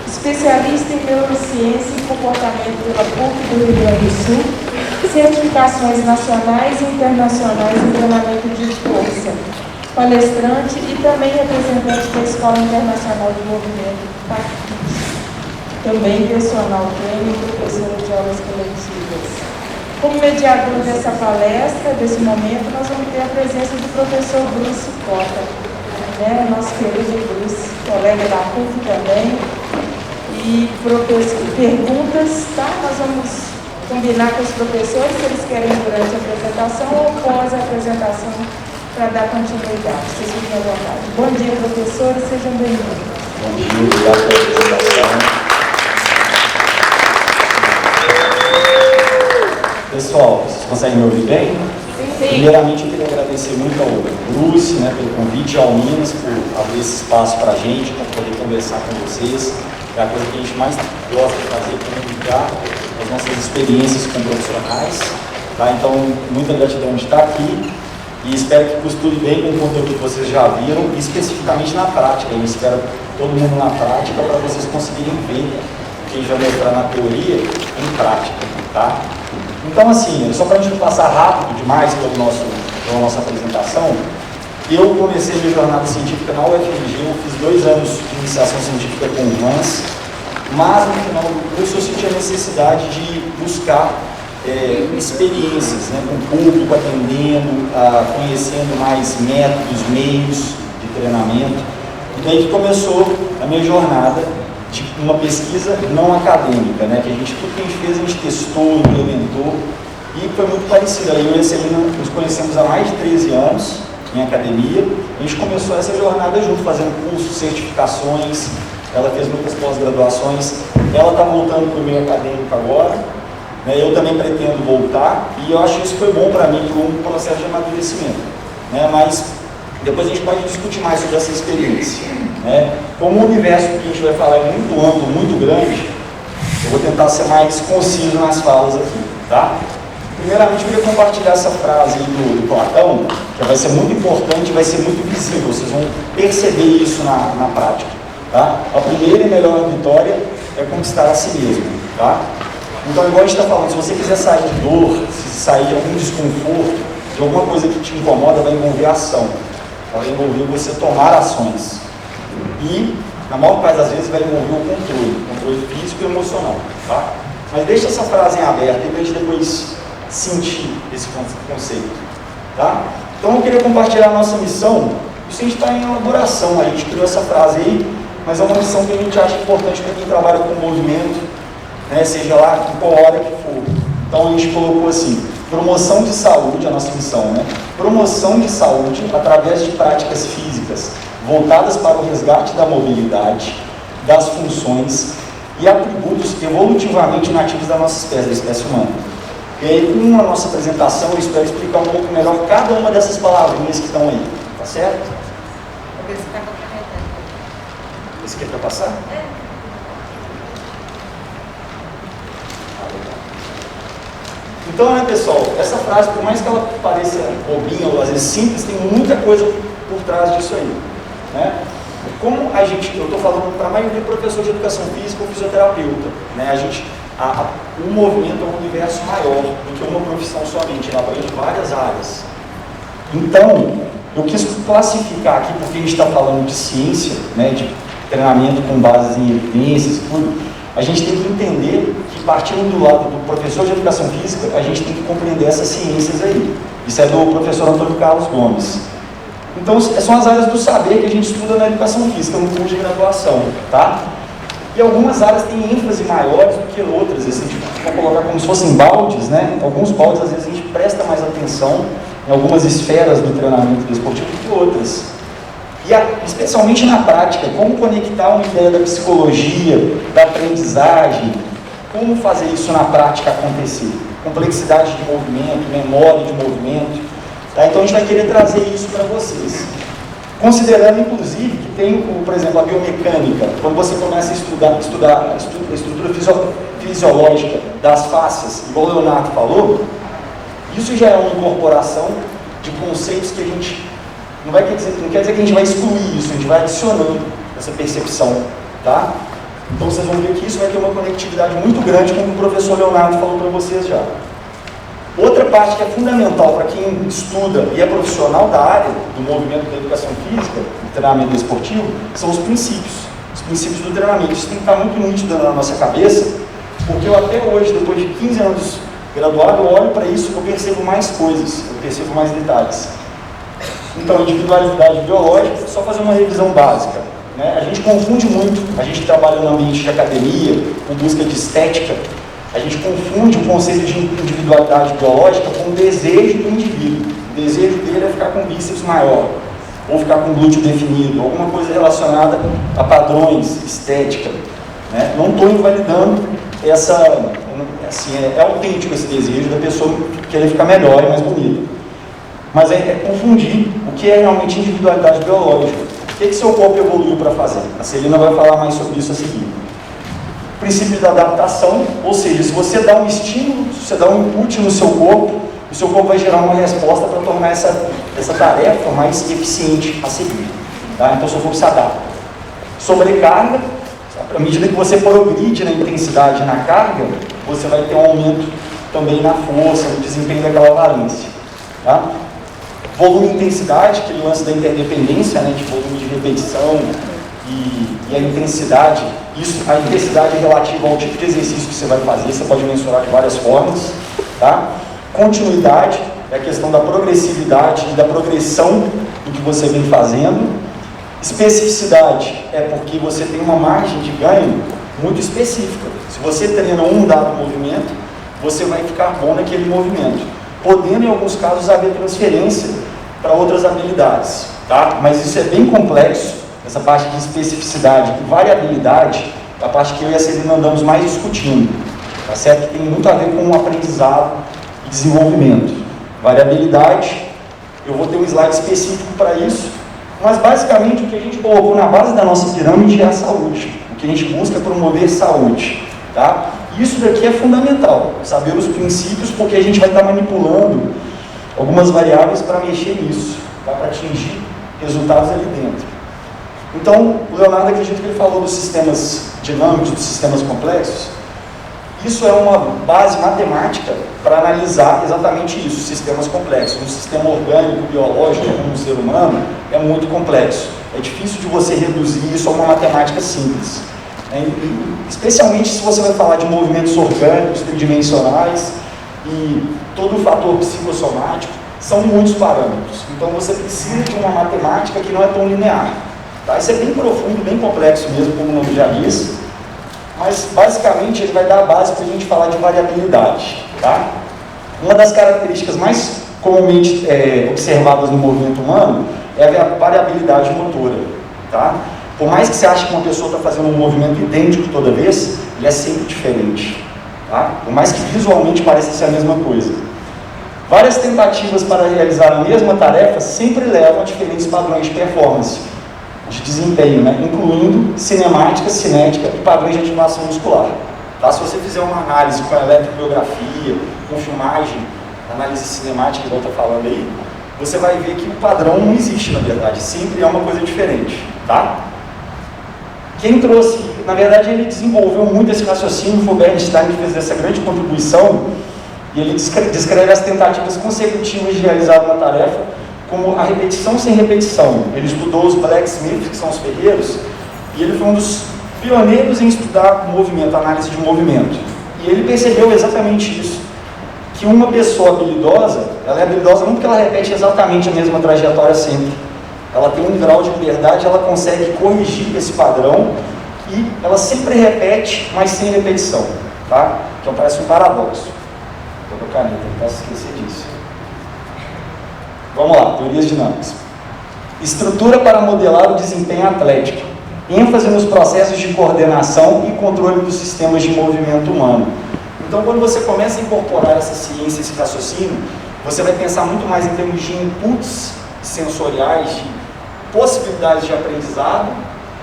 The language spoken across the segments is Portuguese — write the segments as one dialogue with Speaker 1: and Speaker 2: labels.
Speaker 1: especialista em neurociência e comportamento pela PUC do Rio Grande do Sul, certificações nacionais e internacionais em treinamento de força, palestrante e também representante da Escola Internacional de Movimento PACIT, também personal trainer e professora de aulas coletivas. Como mediador dessa palestra, desse momento, nós vamos ter a presença do professor Bruce Cota, nosso querido Bruce, colega da PUC também, e perguntas, tá? Nós vamos combinar com os professores se eles querem durante a apresentação ou pós a apresentação para dar continuidade. Vocês fiquem à vontade. Bom dia, professores, sejam bem-vindos.
Speaker 2: Bom dia, obrigado pela apresentação. Pessoal, vocês conseguem me ouvir bem?
Speaker 1: Sim.
Speaker 2: Primeiramente, eu queria agradecer muito ao Bruce, pelo convite, e ao Minas por abrir esse espaço para a gente, para poder conversar com vocês. É a coisa que a gente mais gosta de fazer, comunicar as nossas experiências com profissionais. Tá? Então, muita gratidão de estar aqui e espero que costure bem com o conteúdo que vocês já viram, especificamente na prática. Eu espero todo mundo na prática para vocês conseguirem ver o que já mostrar na teoria em prática. Tá? Então, assim, só para a gente não passar rápido demais pela nossa apresentação, eu comecei minha jornada científica na UFMG, eu fiz 2 anos de iniciação científica com o Hans, mas no final do curso eu senti a necessidade de buscar experiências, com o público, atendendo, conhecendo mais métodos, meios de treinamento. E daí que começou a minha jornada de uma pesquisa não acadêmica, tudo que a gente fez, a gente testou, implementou, e foi muito parecido. Eu e a Celina nos conhecemos há mais de 13 anos em academia, a gente começou essa jornada junto, fazendo cursos, certificações, ela fez muitas pós-graduações, ela está voltando para o meio acadêmico agora, eu também pretendo voltar, e eu acho que isso foi bom para mim, para um processo de amadurecimento, mas depois a gente pode discutir mais sobre essa experiência. Como o universo que a gente vai falar é muito amplo, muito grande, eu vou tentar ser mais conciso nas falas aqui, tá? Primeiramente, eu queria compartilhar essa frase do Platão, que vai ser muito importante, vai ser muito visível, vocês vão perceber isso na prática, tá? A primeira e melhor vitória é conquistar a si mesmo, tá? Então, igual a gente está falando, se você quiser sair de dor, se sair de algum desconforto, de alguma coisa que te incomoda, vai envolver ação, vai envolver você tomar ações. E, na maior parte das vezes, vai envolver o controle físico e emocional, tá? Mas deixa essa frase em aberto e para a gente depois sentir esse conceito, tá? Então, eu queria compartilhar a nossa missão. Isso a gente está em elaboração, a gente criou essa frase aí, mas é uma missão que a gente acha importante para quem trabalha com movimento, seja lá em qual hora que for. Então, a gente colocou assim: promoção de saúde, a nossa missão, promoção de saúde através de práticas físicas voltadas para o resgate da mobilidade, das funções e atributos evolutivamente nativos da nossa espécie, da espécie humana. E aí, com a nossa apresentação, eu espero explicar um pouco melhor cada uma dessas palavrinhas que estão aí, tá certo?
Speaker 1: Vou ver se está complementando.
Speaker 2: Esse aqui é para passar? Então, pessoal, essa frase, por mais que ela pareça bobinha ou às vezes simples, tem muita coisa por trás disso aí. Como eu estou falando para a maioria do professor de educação física ou fisioterapeuta, o movimento é um universo maior do que uma profissão somente, ele abrange várias áreas. Então, eu quis classificar aqui, porque a gente está falando de ciência, de treinamento com bases em evidências e tudo, a gente tem que entender que, partindo do lado do professor de educação física, a gente tem que compreender essas ciências aí. Isso é do professor Antônio Carlos Gomes. Então, são as áreas do saber que a gente estuda na educação física, no curso de graduação, tá? E algumas áreas têm ênfase maiores do que outras, assim, vou colocar como se fossem baldes, Alguns baldes, às vezes, a gente presta mais atenção em algumas esferas do treinamento desportivo do que outras. E, especialmente na prática, como conectar uma ideia da psicologia, da aprendizagem, como fazer isso na prática acontecer. Complexidade de movimento, memória de movimento. Tá? Então, a gente vai querer trazer isso para vocês. Considerando, inclusive, que tem, por exemplo, a biomecânica, quando você começa a estudar a estrutura fisiológica das fáscias, igual o Leonardo falou, isso já é uma incorporação de conceitos que a gente não quer dizer que a gente vai excluir isso, a gente vai adicionando essa percepção, tá? Então vocês vão ver que isso vai ter uma conectividade muito grande, como o professor Leonardo falou para vocês já. Outra parte que é fundamental para quem estuda e é profissional da área do movimento da educação física, do treinamento esportivo, são os princípios do treinamento. Isso tem que estar muito nítido na nossa cabeça, porque eu até hoje, depois de 15 anos graduado, eu olho para isso e eu percebo mais coisas, eu percebo mais detalhes. Então, individualidade biológica, só fazer uma revisão básica, né? A gente confunde muito, a gente trabalha no ambiente de academia, com busca de estética, a gente confunde o conceito de individualidade biológica com o desejo do indivíduo. O desejo dele é ficar com bíceps maior, ou ficar com glúteo definido, alguma coisa relacionada a padrões, estética, né? Não estou invalidando essa, assim, é autêntico esse desejo da pessoa querer ficar melhor e mais bonita. Mas é confundir o que é realmente individualidade biológica. O que seu corpo evoluiu para fazer? A Celina vai falar mais sobre isso a seguir. O princípio da adaptação, ou seja, se você dá um estímulo, se você dá um input no seu corpo, o seu corpo vai gerar uma resposta para tornar essa tarefa mais eficiente a seguir. Tá? Então o seu corpo se adapta. Sobrecarga, à medida que você progride na intensidade e na carga, você vai ter um aumento também na força, no desempenho daquela valência. Tá? Volume e intensidade, aquele lance da interdependência, né, de volume de repetição e a intensidade. A intensidade é relativa ao tipo de exercício que você vai fazer, você pode mensurar de várias formas. Tá? Continuidade é a questão da progressividade e da progressão do que você vem fazendo. Especificidade é porque você tem uma margem de ganho muito específica. Se você treina um dado movimento, você vai ficar bom naquele movimento, podendo em alguns casos haver transferência para outras habilidades, tá? Mas isso é bem complexo, essa parte de especificidade e variabilidade, é a parte que eu e a Celina andamos mais discutindo, tá certo? Que tem muito a ver com o aprendizado e desenvolvimento. Variabilidade, eu vou ter um slide específico para isso, mas basicamente o que a gente colocou na base da nossa pirâmide é a saúde. O que a gente busca é promover saúde, tá? Isso daqui é fundamental, saber os princípios, porque a gente vai estar manipulando algumas variáveis para mexer nisso, tá? Para atingir resultados ali dentro. Então, o Leonardo, acredito que ele falou dos sistemas dinâmicos, dos sistemas complexos. Isso é uma base matemática para analisar exatamente isso, sistemas complexos. Um sistema orgânico, biológico, como um ser humano, é muito complexo. É difícil de você reduzir isso a uma matemática simples. Especialmente se você vai falar de movimentos orgânicos, tridimensionais e todo o fator psicossomático, são muitos parâmetros. Então você precisa de uma matemática que não é tão linear. Tá? Isso é bem profundo, bem complexo mesmo, como o nome já diz, mas basicamente ele vai dar a base para a gente falar de variabilidade. Tá? Uma das características mais comumente observadas no movimento humano é a variabilidade motora. Tá? Por mais que você ache que uma pessoa está fazendo um movimento idêntico toda vez, ele é sempre diferente. Tá? Por mais que visualmente pareça ser a mesma coisa. Várias tentativas para realizar a mesma tarefa sempre levam a diferentes padrões de performance, de desempenho, né? Incluindo cinemática, cinética e padrões de ativação muscular. Tá? Se você fizer uma análise com eletrobiografia, com filmagem, análise cinemática, igual está falando aí, você vai ver que o padrão não existe, na verdade, sempre é uma coisa diferente. Tá? Quem trouxe, na verdade, ele desenvolveu muito esse raciocínio, foi o Bernstein que fez essa grande contribuição, e ele descreve as tentativas consecutivas de realizar uma tarefa como a repetição sem repetição. Ele estudou os blacksmiths, que são os ferreiros, e ele foi um dos pioneiros em estudar movimento, análise de movimento. E ele percebeu exatamente isso, que uma pessoa habilidosa, ela é habilidosa não porque ela repete exatamente a mesma trajetória sempre. Ela tem um grau de liberdade, ela consegue corrigir esse padrão e ela sempre repete, mas sem repetição. Tá? Então parece um paradoxo. Estou com a caneta, não posso esquecer disso. Vamos lá, teorias dinâmicas. Estrutura para modelar o desempenho atlético. ênfase nos processos de coordenação e controle dos sistemas de movimento humano. Então, quando você começa a incorporar essa ciência, esse raciocínio, você vai pensar muito mais em termos de inputs sensoriais, de possibilidades de aprendizado,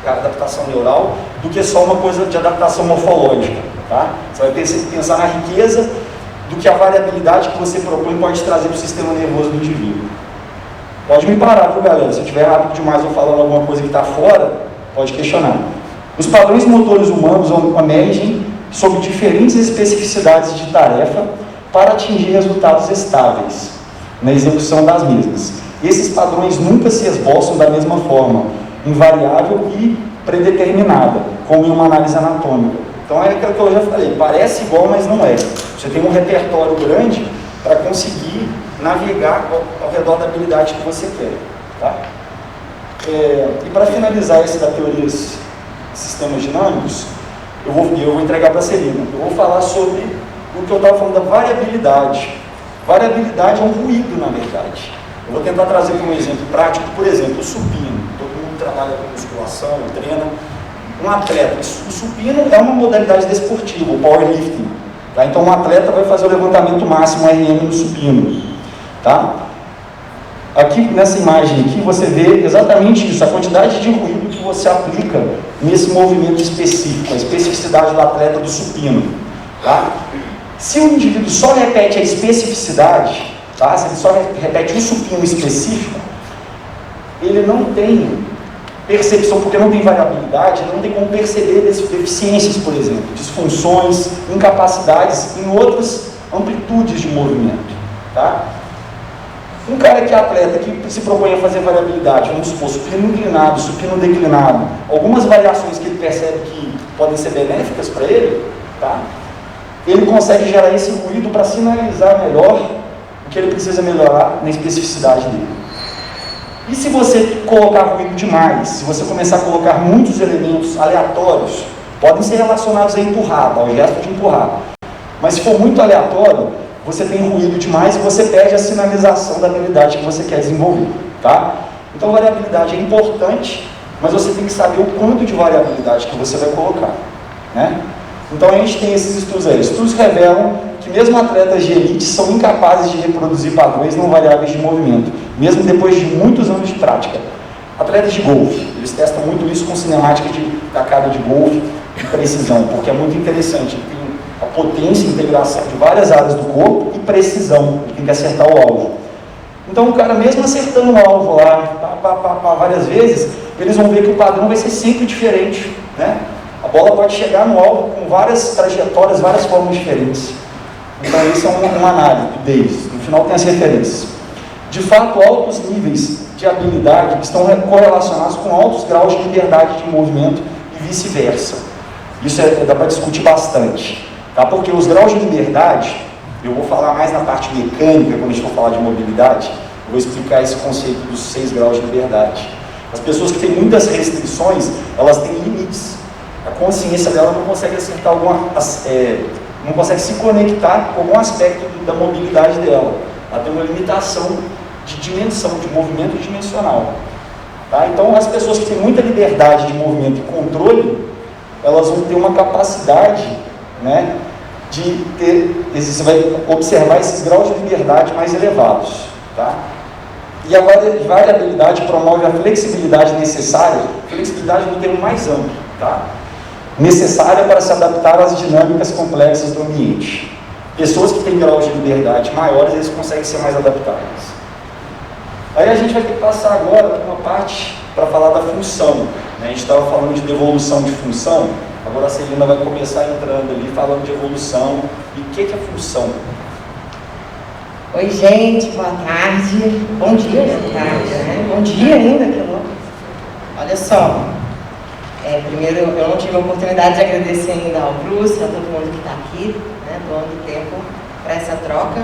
Speaker 2: de adaptação neural, do que só uma coisa de adaptação morfológica. Tá? Você vai pensar na riqueza do que a variabilidade que você propõe pode trazer para o sistema nervoso do indivíduo. Pode me parar, viu, galera? Se eu estiver rápido demais ou falando alguma coisa que está fora, pode questionar. Os padrões motores humanos emergem sob diferentes especificidades de tarefa para atingir resultados estáveis na execução das mesmas. Esses padrões nunca se esboçam da mesma forma, invariável e predeterminada, como em uma análise anatômica. Então é aquilo que eu já falei, parece igual, mas não é. Você tem um repertório grande para conseguir navegar ao redor da habilidade que você quer. Tá? E para finalizar esse da teoria de sistemas dinâmicos, eu vou entregar para a Celina. Eu vou falar sobre o que eu estava falando da variabilidade. Variabilidade é um ruído, na verdade. Eu vou tentar trazer para um exemplo prático, por exemplo, o supino. Todo mundo trabalha com musculação, treina. Um atleta, o supino é uma modalidade desportiva, o powerlifting. Tá? Então, um atleta vai fazer o levantamento máximo RM no supino. Tá? Aqui, nessa imagem aqui, você vê exatamente isso, a quantidade de ruído que você aplica nesse movimento específico, a especificidade do atleta do supino. Tá? Se o indivíduo só repete a especificidade, tá? Se ele só repete um supino específico, ele não tem percepção, porque não tem variabilidade, não tem como perceber deficiências, por exemplo, disfunções, incapacidades em outras amplitudes de movimento. Tá? Um cara que é atleta, que se propõe a fazer variabilidade, vamos supor, supino inclinado, supino declinado, algumas variações que ele percebe que podem ser benéficas para ele, tá? Ele consegue gerar esse ruído para sinalizar melhor o que ele precisa melhorar na especificidade dele. E se você colocar ruído demais, se você começar a colocar muitos elementos aleatórios, podem ser relacionados a empurrar, ao gesto de empurrar. Mas se for muito aleatório, você tem ruído demais e você perde a sinalização da habilidade que você quer desenvolver. Tá? Então, variabilidade é importante, mas você tem que saber o quanto de variabilidade que você vai colocar. Né? Então, a gente tem esses estudos aí. Estudos revelam que mesmo atletas de elite são incapazes de reproduzir padrões não variáveis de movimento, mesmo depois de muitos anos de prática. Atletas de golfe, eles testam muito isso com cinemática de tacada de golfe e precisão, porque é muito interessante. Ele tem a potência e integração de várias áreas do corpo e precisão, ele tem que acertar o alvo. Então, o cara, mesmo acertando o alvo lá várias vezes, eles vão ver que o padrão vai ser sempre diferente. Né? A bola pode chegar no alvo com várias trajetórias, várias formas diferentes. Então, isso é uma análise deles. No final, tem as referências. De fato, altos níveis de habilidade estão correlacionados com altos graus de liberdade de movimento e vice-versa. Isso dá para discutir bastante. Tá? Porque os graus de liberdade, eu vou falar mais na parte mecânica, quando a gente for falar de mobilidade, eu vou explicar esse conceito dos 6 graus de liberdade. As pessoas que têm muitas restrições, elas têm limites. A consciência dela não consegue acertar não consegue se conectar com algum aspecto da mobilidade dela. Ela tem uma limitação de dimensão, de movimento dimensional. Tá? Então, as pessoas que têm muita liberdade de movimento e controle, elas vão ter uma capacidade, né, de ter, você vai observar esses graus de liberdade mais elevados. Tá? E a variabilidade promove a flexibilidade necessária, flexibilidade no termo mais amplo, tá? Necessária para se adaptar às dinâmicas complexas do ambiente. Pessoas que têm graus de liberdade maiores, eles conseguem ser mais adaptáveis. Aí a gente vai ter que passar agora para uma parte para falar da função. Né? A gente estava falando de devolução de função, agora a Celina vai começar entrando ali falando de evolução. E o que é função?
Speaker 3: Oi, gente, boa tarde. Bom dia, boa tarde, né? Bom dia ainda, que louco. Olha só, primeiro eu não tive a oportunidade de agradecer ainda ao Bruce, a todo mundo que está aqui, né, doando tempo para essa troca.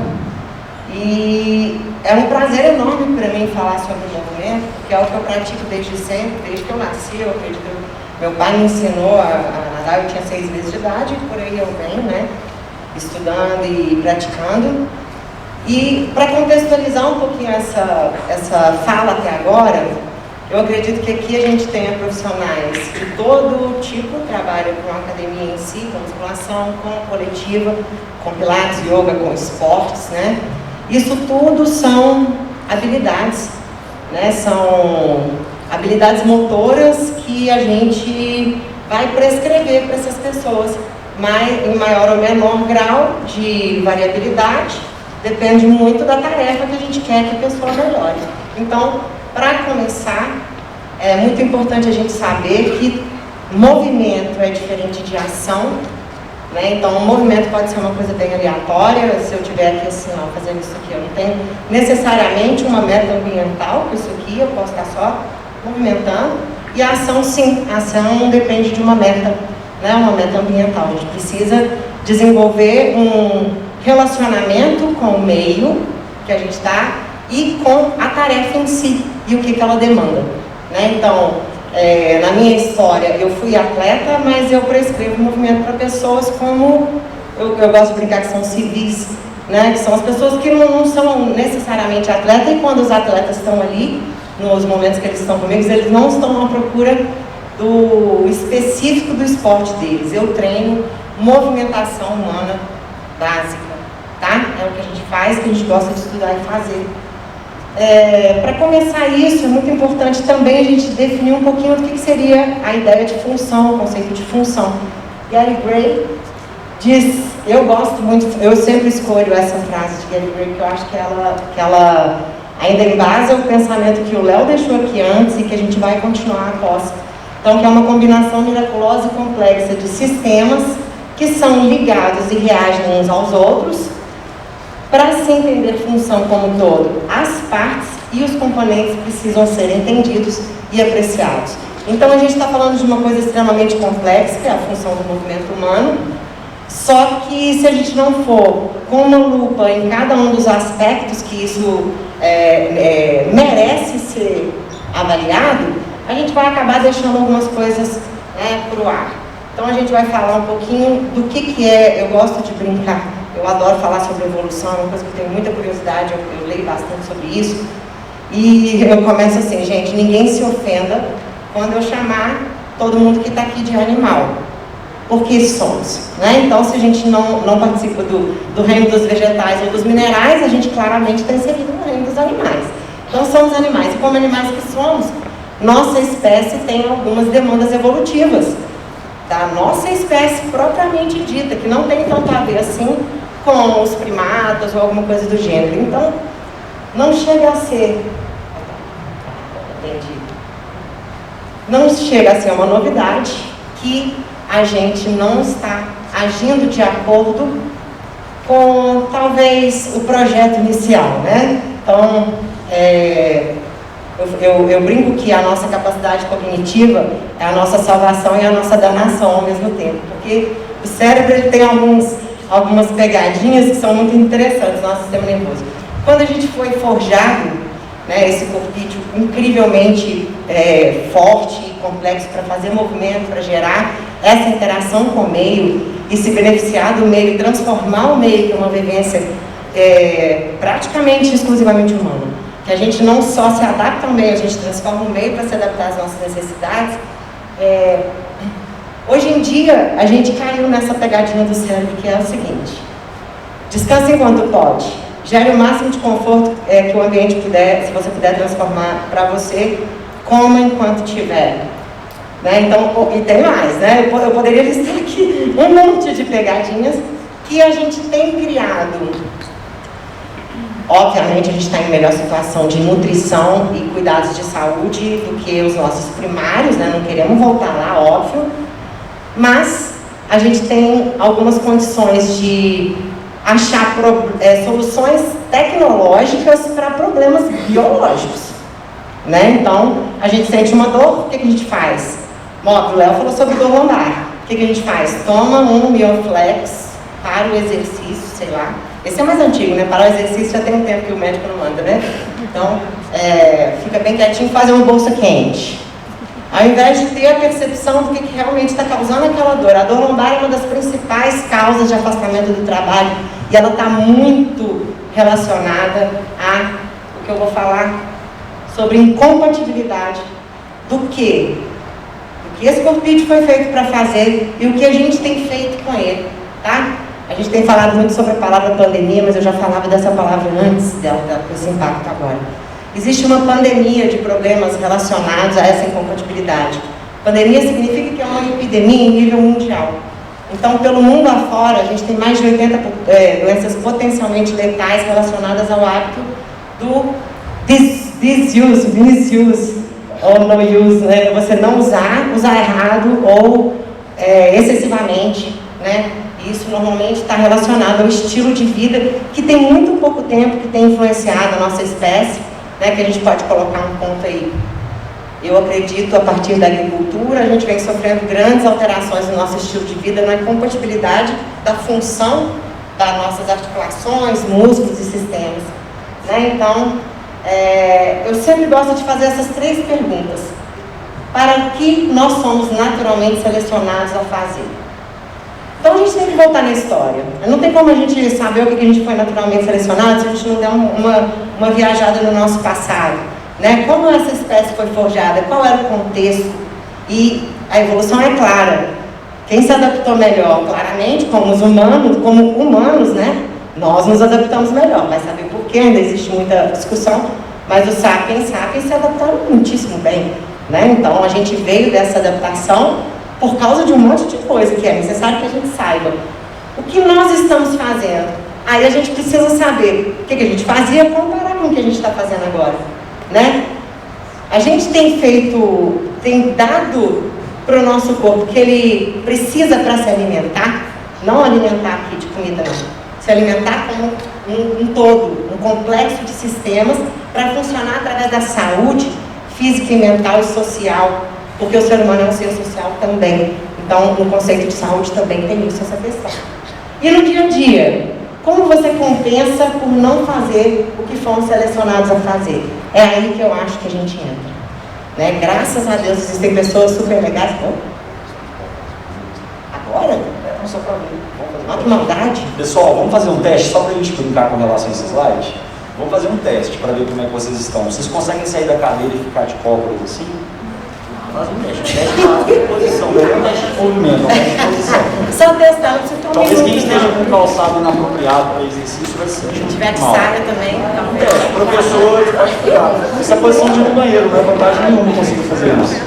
Speaker 3: E é um prazer enorme para mim falar sobre o movimento, porque é o que eu pratico desde sempre, desde que eu nasci. Eu acredito que meu pai me ensinou a nadar, eu tinha 6 meses de idade, e por aí eu venho, né, estudando e praticando. E para contextualizar um pouquinho essa fala até agora, eu acredito que aqui a gente tenha profissionais de todo tipo, trabalham com a academia em si, com musculação, com coletiva, com pilates, yoga, com esportes, né? Isso tudo são habilidades, né? São habilidades motoras que a gente vai prescrever para essas pessoas, em maior ou menor grau de variabilidade, depende muito da tarefa que a gente quer que a pessoa melhore. Então, para começar, é muito importante a gente saber que movimento é diferente de ação, né? Então, o movimento pode ser uma coisa bem aleatória. Se eu estiver aqui assim, ó, fazendo isso aqui, eu não tenho necessariamente uma meta ambiental com isso aqui, eu posso estar só movimentando. E a ação, sim, a ação depende de uma meta, né? Uma meta ambiental. A gente precisa desenvolver um relacionamento com o meio que a gente está e com a tarefa em si e o que ela demanda, né? Então, na minha história, eu fui atleta, mas eu prescrevo movimento para pessoas como, eu gosto de brincar que são civis, né? Que são as pessoas que não são necessariamente atletas, e quando os atletas estão ali, nos momentos que eles estão comigo, eles não estão à procura do específico do esporte deles. Eu treino movimentação humana básica, tá? É o que a gente faz, que a gente gosta de estudar e fazer. Para começar isso, é muito importante também a gente definir um pouquinho do que seria a ideia de função, o conceito de função. Gary Gray diz, eu gosto muito, eu sempre escolho essa frase de Gary Gray, porque eu acho que ela ainda embasa o pensamento que o Léo deixou aqui antes e que a gente vai continuar após. Então, que é uma combinação miraculosa e complexa de sistemas que são ligados e reagem uns aos outros, para se entender função como um todo. As partes e os componentes precisam ser entendidos e apreciados. Então, a gente está falando de uma coisa extremamente complexa, que é a função do movimento humano, só que se a gente não for com uma lupa em cada um dos aspectos que isso merece ser avaliado, a gente vai acabar deixando algumas coisas para o ar. Então, a gente vai falar um pouquinho do que é, eu gosto de brincar, eu adoro falar sobre evolução, é uma coisa que eu tenho muita curiosidade, eu leio bastante sobre isso. E eu começo assim, gente, ninguém se ofenda quando eu chamar todo mundo que está aqui de animal, porque somos, né? Então, se a gente não participa do reino dos vegetais ou dos minerais, a gente claramente está inserido no reino dos animais. Então, somos animais, e como animais que somos, nossa espécie tem algumas demandas evolutivas da nossa espécie propriamente dita, que não tem tanto a ver assim com os primatas ou alguma coisa do gênero. Então, não chega a ser... Entendi. Não chega a ser uma novidade que a gente não está agindo de acordo com, talvez, o projeto inicial, né? Então, eu brinco que a nossa capacidade cognitiva é a nossa salvação e a nossa danação ao mesmo tempo, porque o cérebro ele tem algumas pegadinhas que são muito interessantes no nosso sistema nervoso. Quando a gente foi forjado, né, esse corpício incrivelmente forte e complexo para fazer movimento, para gerar essa interação com o meio e se beneficiar do meio e transformar o meio, que é uma vivência praticamente exclusivamente humana, que a gente não só se adapta ao meio, a gente transforma o meio para se adaptar às nossas necessidades. Hoje em dia, a gente caiu nessa pegadinha do cérebro, que é o seguinte: descanse enquanto pode, gere o máximo de conforto que o ambiente puder, se você puder transformar para você, coma enquanto tiver. Né? Então, e tem mais, né? Eu poderia listar aqui um monte de pegadinhas que a gente tem criado. Obviamente, a gente está em melhor situação de nutrição e cuidados de saúde do que os nossos primários, né? Não queremos voltar lá, óbvio. Mas a gente tem algumas condições de achar soluções tecnológicas para problemas biológicos, né? Então, a gente sente uma dor, o que a gente faz? O Léo falou sobre dor lombar. O que a gente faz? Toma um Mioflex para o exercício, sei lá. Esse é mais antigo, né? Para o exercício já tem um tempo que o médico não manda, né? Então, fica bem quietinho, fazer uma bolsa quente. Ao invés de ter a percepção do que realmente está causando aquela dor. A dor lombar é uma das principais causas de afastamento do trabalho e ela está muito relacionada a o que eu vou falar sobre incompatibilidade do que esse corpício foi feito para fazer e o que a gente tem feito com ele, tá? A gente tem falado muito sobre a palavra pandemia, mas eu já falava dessa palavra antes desse impacto agora. Existe uma pandemia de problemas relacionados a essa incompatibilidade. Pandemia significa que é uma epidemia em nível mundial. Então, pelo mundo afora, a gente tem mais de 80 doenças potencialmente letais relacionadas ao hábito do misuse, ou no use, né? Você não usar errado ou excessivamente, né? Isso normalmente está relacionado ao estilo de vida que tem muito pouco tempo, que tem influenciado a nossa espécie, né? Que a gente pode colocar um ponto aí. Eu acredito, a partir da agricultura, a gente vem sofrendo grandes alterações no nosso estilo de vida, na incompatibilidade da função das nossas articulações, músculos e sistemas, né? Então, eu sempre gosto de fazer essas 3 perguntas. Para que nós somos naturalmente selecionados a fazer? Então a gente tem que voltar na história. Não tem como a gente saber o que a gente foi naturalmente selecionado se a gente não der uma viajada no nosso passado, né? Como essa espécie foi forjada, qual era o contexto. E a evolução é clara. Quem se adaptou melhor, claramente, como humanos, né? Nós nos adaptamos melhor. Vai saber por quê, ainda existe muita discussão, mas os sapiens se adaptaram muitíssimo bem, né? Então a gente veio dessa adaptação por causa de um monte de coisa que é necessário que a gente saiba. O que nós estamos fazendo? Aí a gente precisa saber o que a gente fazia, comparar com o que a gente está fazendo agora, né? A gente tem dado para o nosso corpo que ele precisa para se alimentar, não alimentar aqui de comida não, se alimentar como um todo, um complexo de sistemas para funcionar através da saúde física e mental e social, porque o ser humano é um ser social também. Então, no conceito de saúde também tem isso, essa questão. E no dia a dia, como você compensa por não fazer o que fomos selecionados a fazer? É aí que eu acho que a gente entra, né? Graças a Deus existem pessoas super legais. Agora?
Speaker 2: Não, só para ver.
Speaker 3: Olha que maldade.
Speaker 2: Pessoal, vamos fazer um teste só para a gente brincar com relação a esse slide? Vamos fazer um teste para ver como é que vocês estão. Vocês conseguem sair da cadeira e ficar de cócoras assim? Faz um teste de posição, não é um teste de movimento, é um teste de posição.
Speaker 3: Só testando, você tem um
Speaker 2: Talvez quem
Speaker 3: minuto,
Speaker 2: esteja
Speaker 3: não.
Speaker 2: com calçado inapropriado para exercício vai se sentir
Speaker 3: Se tiver de
Speaker 2: mal.
Speaker 3: saia também, então.
Speaker 2: Professor, pode ficar. Essa posição de ir no banheiro, não é vantagem nenhuma conseguir fazer isso.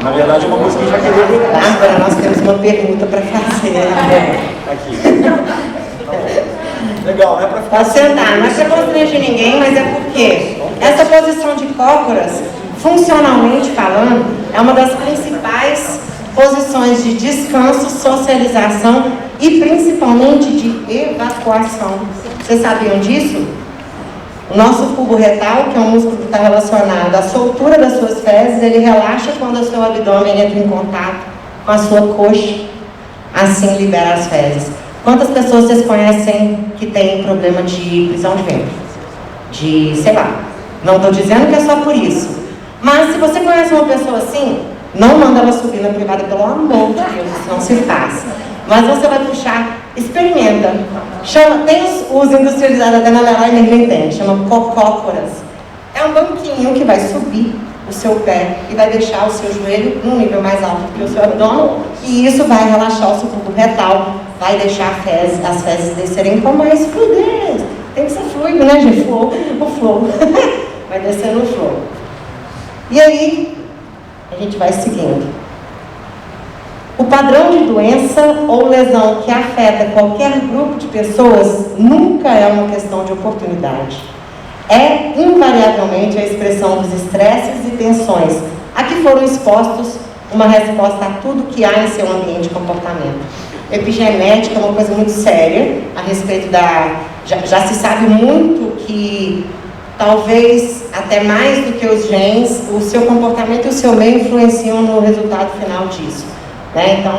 Speaker 2: Na verdade, é uma coisa que a gente vai querer ver.
Speaker 3: Bárbara, nós temos uma pergunta para fazer.
Speaker 2: Aqui. Tá bom. Legal, não é para ficar.
Speaker 3: Pode sentar, não é para constranger ninguém, mas é porque essa posição de cócoras, funcionalmente falando, é uma das principais posições de descanso, socialização e principalmente de evacuação. Vocês sabiam disso? O nosso cubo retal, que é um músculo que está relacionado à soltura das suas fezes, ele relaxa quando o seu abdômen entra em contato com a sua coxa, assim libera as fezes. Quantas pessoas vocês conhecem que têm problema de prisão de ventre? Sei lá, não estou dizendo que é só por isso. Mas se você conhece uma pessoa assim, não manda ela subir na privada, pelo amor de Deus, não se faz. Mas você vai puxar, experimenta. Tem os industrializados até na Leroy Merlin tem, chama cocócoras. É um banquinho que vai subir o seu pé e vai deixar o seu joelho num nível mais alto que o seu abdômen, e isso vai relaxar o seu cubo retal, vai deixar as fezes descerem com mais fluidez. Tem que ser fluido, né, gente? O flow. Vai descer no flow. E aí, a gente vai seguindo. O padrão de doença ou lesão que afeta qualquer grupo de pessoas nunca é uma questão de oportunidade. É invariavelmente a expressão dos estresses e tensões a que foram expostos uma resposta a tudo que há em seu ambiente de comportamento. Epigenética é uma coisa muito séria a respeito já se sabe muito que talvez até mais do que os genes, o seu comportamento e o seu meio influenciam no resultado final disso, né? Então,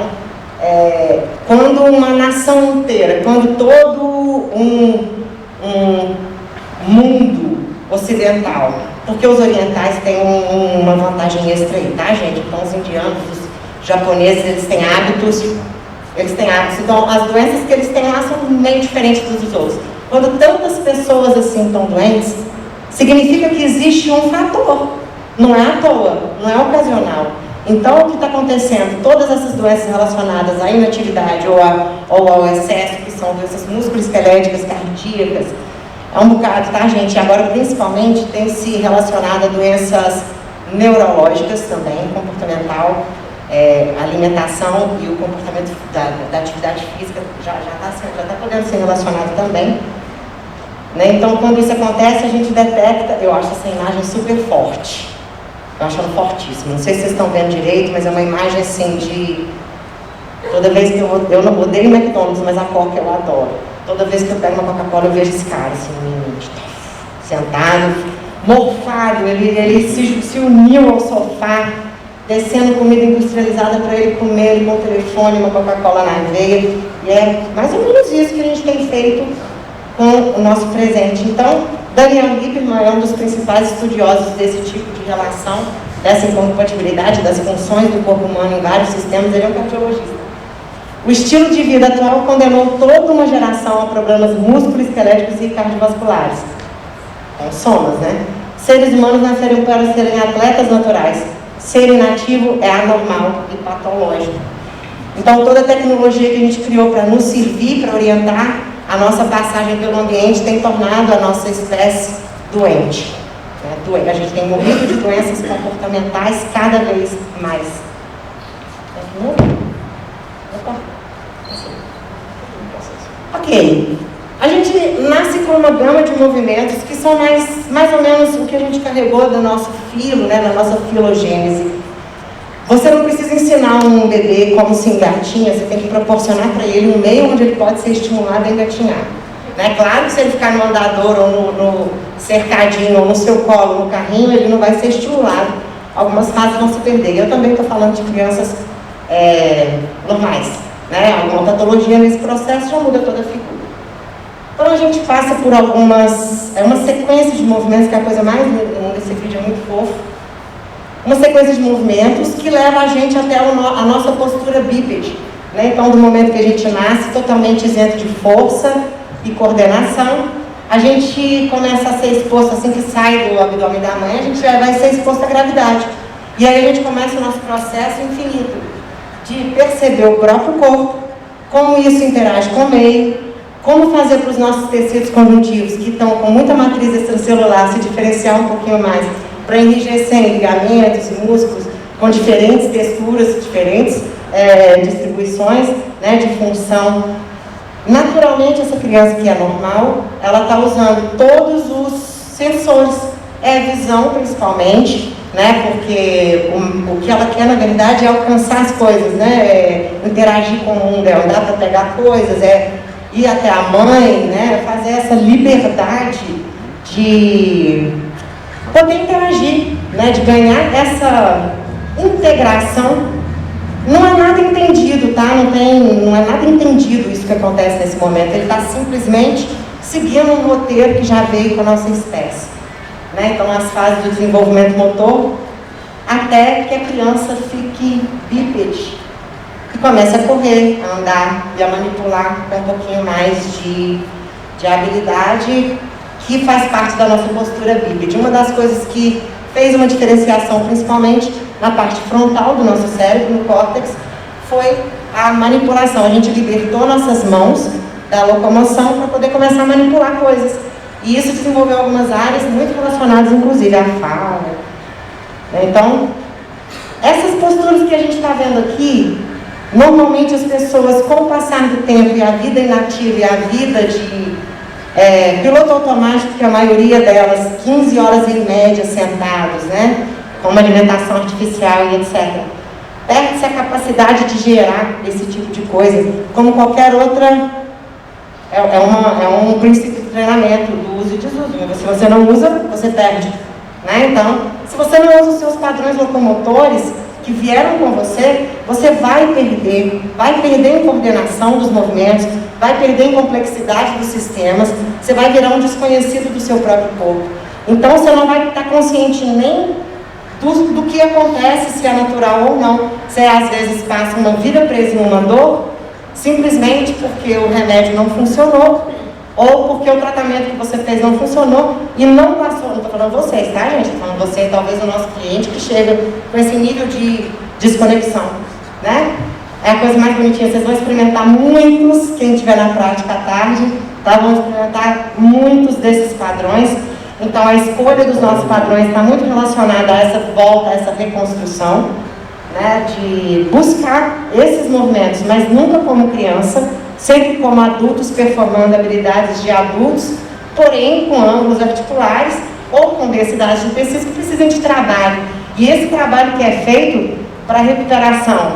Speaker 3: quando uma nação inteira, quando todo um mundo ocidental, porque os orientais têm uma vantagem extra aí, tá, gente? Então, os indianos, os japoneses, eles têm hábitos, então as doenças que eles têm lá são meio diferentes dos outros. Quando tantas pessoas assim estão doentes, significa que existe um fator, não é à toa, não é ocasional. Então, o que está acontecendo? Todas essas doenças relacionadas à inatividade ou ao excesso, que são doenças musculoesqueléticas, cardíacas, é um bocado, tá, gente? Agora, principalmente, tem se relacionado a doenças neurológicas também, comportamental, alimentação e o comportamento da atividade física já está podendo ser relacionado também. Né? Então, quando isso acontece, a gente detecta, eu acho essa imagem super forte. Eu acho ela fortíssima. Não sei se vocês estão vendo direito, mas é uma imagem assim de... Toda vez que eu não odeio McDonald's, mas a Coca eu adoro. Toda vez que eu pego uma Coca-Cola, eu vejo esse cara assim, sentado, mofado, ele se uniu ao sofá, descendo comida industrializada para ele comer, ele com o telefone, uma Coca-Cola na veia. E é mais ou menos isso que a gente tem feito com o nosso presente. Então, Daniel Lieberman é um dos principais estudiosos desse tipo de relação, dessa incompatibilidade das funções do corpo humano em vários sistemas. Ele é um cardiologista. O estilo de vida atual condenou toda uma geração a problemas musculoesqueléticos e cardiovasculares. Então, somas, né? Seres humanos nasceram para serem atletas naturais. Ser inativo é anormal e patológico. Então, toda a tecnologia que a gente criou para nos servir, para orientar a nossa passagem pelo ambiente, tem tornado a nossa espécie doente. A gente tem morrido de doenças comportamentais cada vez mais. Ok. A gente nasce com uma gama de movimentos que são mais ou menos o que a gente carregou do nosso filo, né, da nossa filogênese. Você não precisa ensinar um bebê como se engatinha, você tem que proporcionar para ele um meio onde ele pode ser estimulado a engatinhar. Né? Claro que se ele ficar no andador ou no cercadinho ou no seu colo, no carrinho, ele não vai ser estimulado. Algumas fases vão se perder. Eu também estou falando de crianças normais. Né? Alguma patologia nesse processo já muda toda a figura. Então a gente passa por uma sequência de movimentos, que é a coisa mais linda desse vídeo, é muito fofo. Uma sequência de movimentos que leva a gente até a nossa postura bípede. Né? Então, do momento que a gente nasce, totalmente isento de força e coordenação, a gente começa a ser exposto, assim que sai do abdômen da mãe, a gente já vai ser exposto à gravidade. E aí a gente começa o nosso processo infinito de perceber o próprio corpo, como isso interage com o meio, como fazer para os nossos tecidos conjuntivos, que estão com muita matriz extracelular, se diferenciar um pouquinho mais, para enrijecer em ligamentos e músculos com diferentes texturas, diferentes distribuições, né, de função. Naturalmente, essa criança que é normal, ela está usando todos os sensores, visão principalmente, né, porque o que ela quer na verdade é alcançar as coisas, né, interagir com o mundo, andar para pegar coisas, ir até a mãe, né, fazer essa liberdade de poder interagir, né, de ganhar essa integração. Não é nada entendido, tá? Não é nada entendido isso que acontece nesse momento. Ele está simplesmente seguindo um roteiro que já veio com a nossa espécie. Né? Então, as fases do desenvolvimento motor, até que a criança fique bípede e comece a correr, a andar e a manipular com um pouquinho mais de habilidade, que faz parte da nossa postura bípede. Uma das coisas que fez uma diferenciação, principalmente na parte frontal do nosso cérebro, no córtex, foi a manipulação. A gente libertou nossas mãos da locomoção para poder começar a manipular coisas. E isso desenvolveu algumas áreas muito relacionadas, inclusive, à fala. Então, essas posturas que a gente está vendo aqui, normalmente as pessoas, com o passar do tempo e a vida inativa e a vida de piloto automático, que a maioria delas, 15 horas em média sentados, né, com uma alimentação artificial e etc. Perde-se a capacidade de gerar esse tipo de coisa, como qualquer outra, é um princípio de treinamento, do uso e desuso. Se você não usa, você perde. Né? Então, se você não usa os seus padrões locomotores que vieram com você, você vai perder em coordenação dos movimentos, vai perder em complexidade dos sistemas, você vai virar um desconhecido do seu próprio corpo. Então, você não vai estar consciente nem do que acontece, se é natural ou não. Você, às vezes, passa uma vida presa em uma dor, simplesmente porque o remédio não funcionou, ou porque o tratamento que você fez não funcionou e não passou. Não estou falando vocês, tá, gente? Estou falando você, talvez o nosso cliente, que chega com esse nível de desconexão, né? É a coisa mais bonitinha. Vocês vão experimentar muitos, quem estiver na prática à tarde, tá? Vão experimentar muitos desses padrões. Então, a escolha dos nossos padrões está muito relacionada a essa volta, a essa reconstrução, né? De buscar esses movimentos, mas nunca como criança, sempre como adultos, performando habilidades de adultos, porém com ângulos articulares ou com densidades de tecidos que precisam de trabalho. E esse trabalho que é feito para recuperação,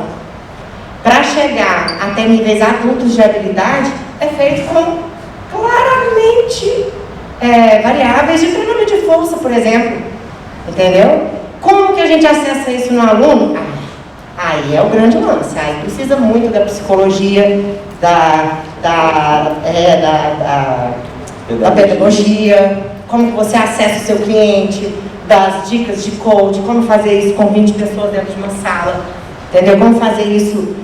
Speaker 3: para chegar até níveis adultos de habilidade, é feito com claramente variáveis de treinamento de força, por exemplo. Entendeu? Como que a gente acessa isso no aluno? Aí é o grande lance. Aí precisa muito da psicologia, da pedagogia, como que você acessa o seu cliente, das dicas de coach, como fazer isso com 20 pessoas dentro de uma sala, entendeu? Como fazer isso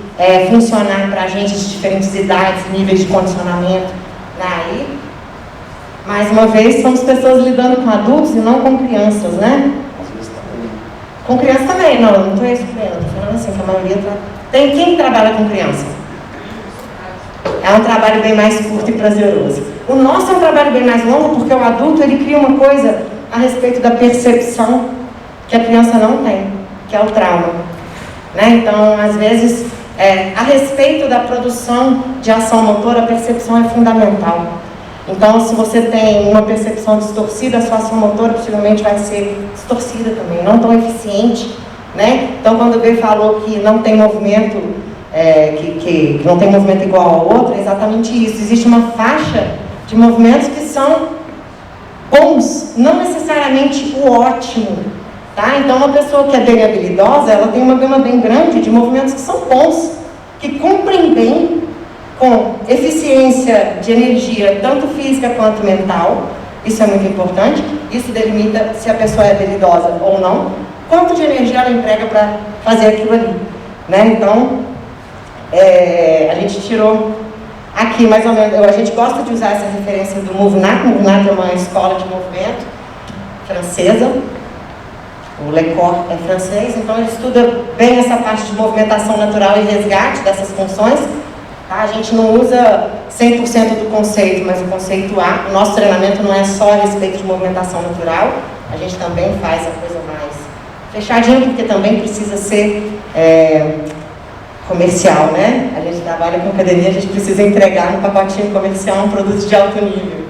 Speaker 3: funcionar para gente de diferentes idades, níveis de condicionamento. Aí, mais uma vez, somos pessoas lidando com adultos e não com crianças, né? Com criança também, não estou excluindo, estou falando assim, que a maioria tem quem trabalha com criança. É um trabalho bem mais curto e prazeroso. O nosso é um trabalho bem mais longo, porque o adulto ele cria uma coisa a respeito da percepção que a criança não tem, que é o trauma. Né? Então, às vezes, a respeito da produção de ação motora, a percepção é fundamental. Então, se você tem uma percepção distorcida, a sua ação motora possivelmente vai ser distorcida também, não tão eficiente, né? Então, quando o B falou que não tem movimento, que não tem movimento igual ao outro, é exatamente isso. Existe uma faixa de movimentos que são bons, não necessariamente o ótimo, tá? Então, uma pessoa que é bem habilidosa, ela tem uma gama bem grande de movimentos que são bons, que cumprem bem com eficiência de energia, tanto física quanto mental. Isso é muito importante. Isso delimita se a pessoa é habilidosa ou não, quanto de energia ela emprega para fazer aquilo ali, né? Então, a gente tirou aqui mais ou menos, a gente gosta de usar essa referência do MoveNat. O MoveNat é uma escola de movimento francesa. O Lecor é francês, então ele estuda bem essa parte de movimentação natural e resgate dessas funções. A gente não usa 100% do conceito, mas o conceito A. O nosso treinamento não é só a respeito de movimentação natural, a gente também faz a coisa mais fechadinha, porque também precisa ser comercial, né? A gente trabalha com academia, a gente precisa entregar no pacotinho comercial um produto de alto nível.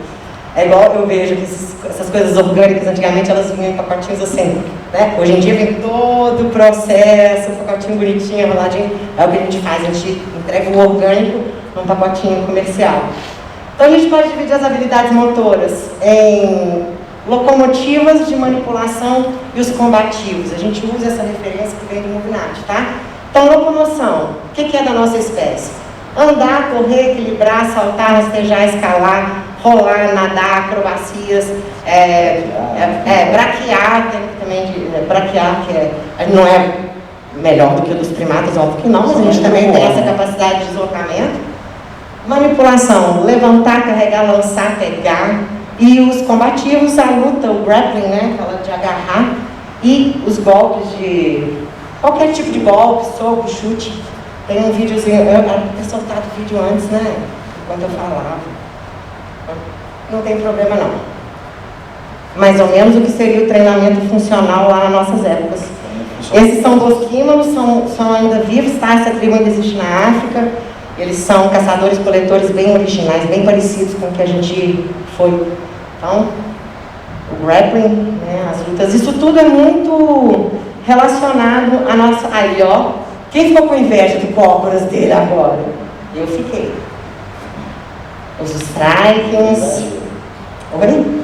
Speaker 3: É igual eu vejo que essas coisas orgânicas, antigamente elas vinham em pacotinhos assim, né? Hoje em dia vem todo o processo, um pacotinho bonitinho, enroladinho. É o que a gente faz, a gente entrega o orgânico num pacotinho comercial. Então a gente pode dividir as habilidades motoras em locomotivas, de manipulação e os combativos. A gente usa essa referência que vem do MoveNat, tá? Então, locomoção, o que é da nossa espécie? Andar, correr, equilibrar, saltar, rastejar, escalar, rolar, nadar, acrobacias, braquear, tem também braquear, que não é melhor do que o dos primatas, óbvio que não, mas a gente também tem essa capacidade de deslocamento. Manipulação, levantar, carregar, lançar, pegar. E os combativos, a luta, o grappling, né, aquela de agarrar, e os golpes de qualquer tipo de golpe, soco, chute. Tem um videozinho, eu era ter soltado o vídeo antes, né, quando eu falava. Não tem problema não. Mais ou menos o que seria o treinamento funcional lá nas nossas épocas. Esses são bosquímanos, são ainda vivos, tá? Essa tribo ainda existe na África. Eles são caçadores-coletores bem originais, bem parecidos com o que a gente foi. Então, o grappling, né, as lutas, isso tudo é muito relacionado à nossa... Aí, ó, quem ficou com inveja do cócoras dele agora? Eu fiquei. Os strikings... Oi?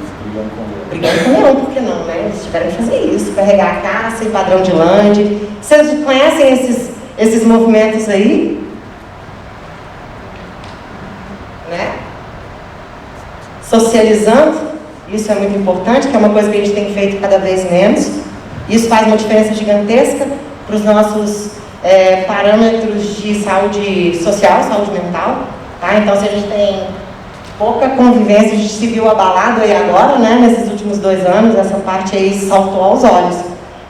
Speaker 3: Brigando com leão, por que não, né? Eles tiveram que fazer isso, carregar a caça e padrão de land. Vocês conhecem esses movimentos aí? Né? Socializando, isso é muito importante, que é uma coisa que a gente tem feito cada vez menos. Isso faz uma diferença gigantesca para os nossos parâmetros de saúde social, saúde mental. Tá? Então, se a gente tem pouca convivência, a gente se viu abalado aí agora, né? Nesses últimos 2 anos, essa parte aí saltou aos olhos.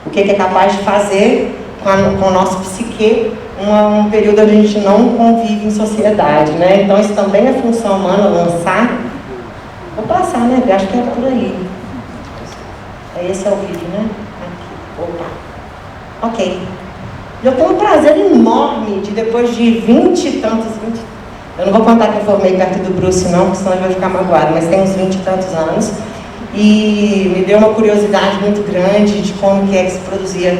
Speaker 3: O que é capaz de fazer com o nosso psique um período onde a gente não convive em sociedade, né? Então, isso também é função humana, lançar. Vou passar, né? Eu acho que é por aí. Esse é o vídeo, né? Aqui. Opa. Ok. Eu tenho um prazer enorme de, depois de 20 e tantos... Eu não vou contar que eu formei perto do Bruce, não, porque senão ele vai ficar magoado, mas tem uns 20 e tantos anos. e me deu uma curiosidade muito grande de como que é que se produzia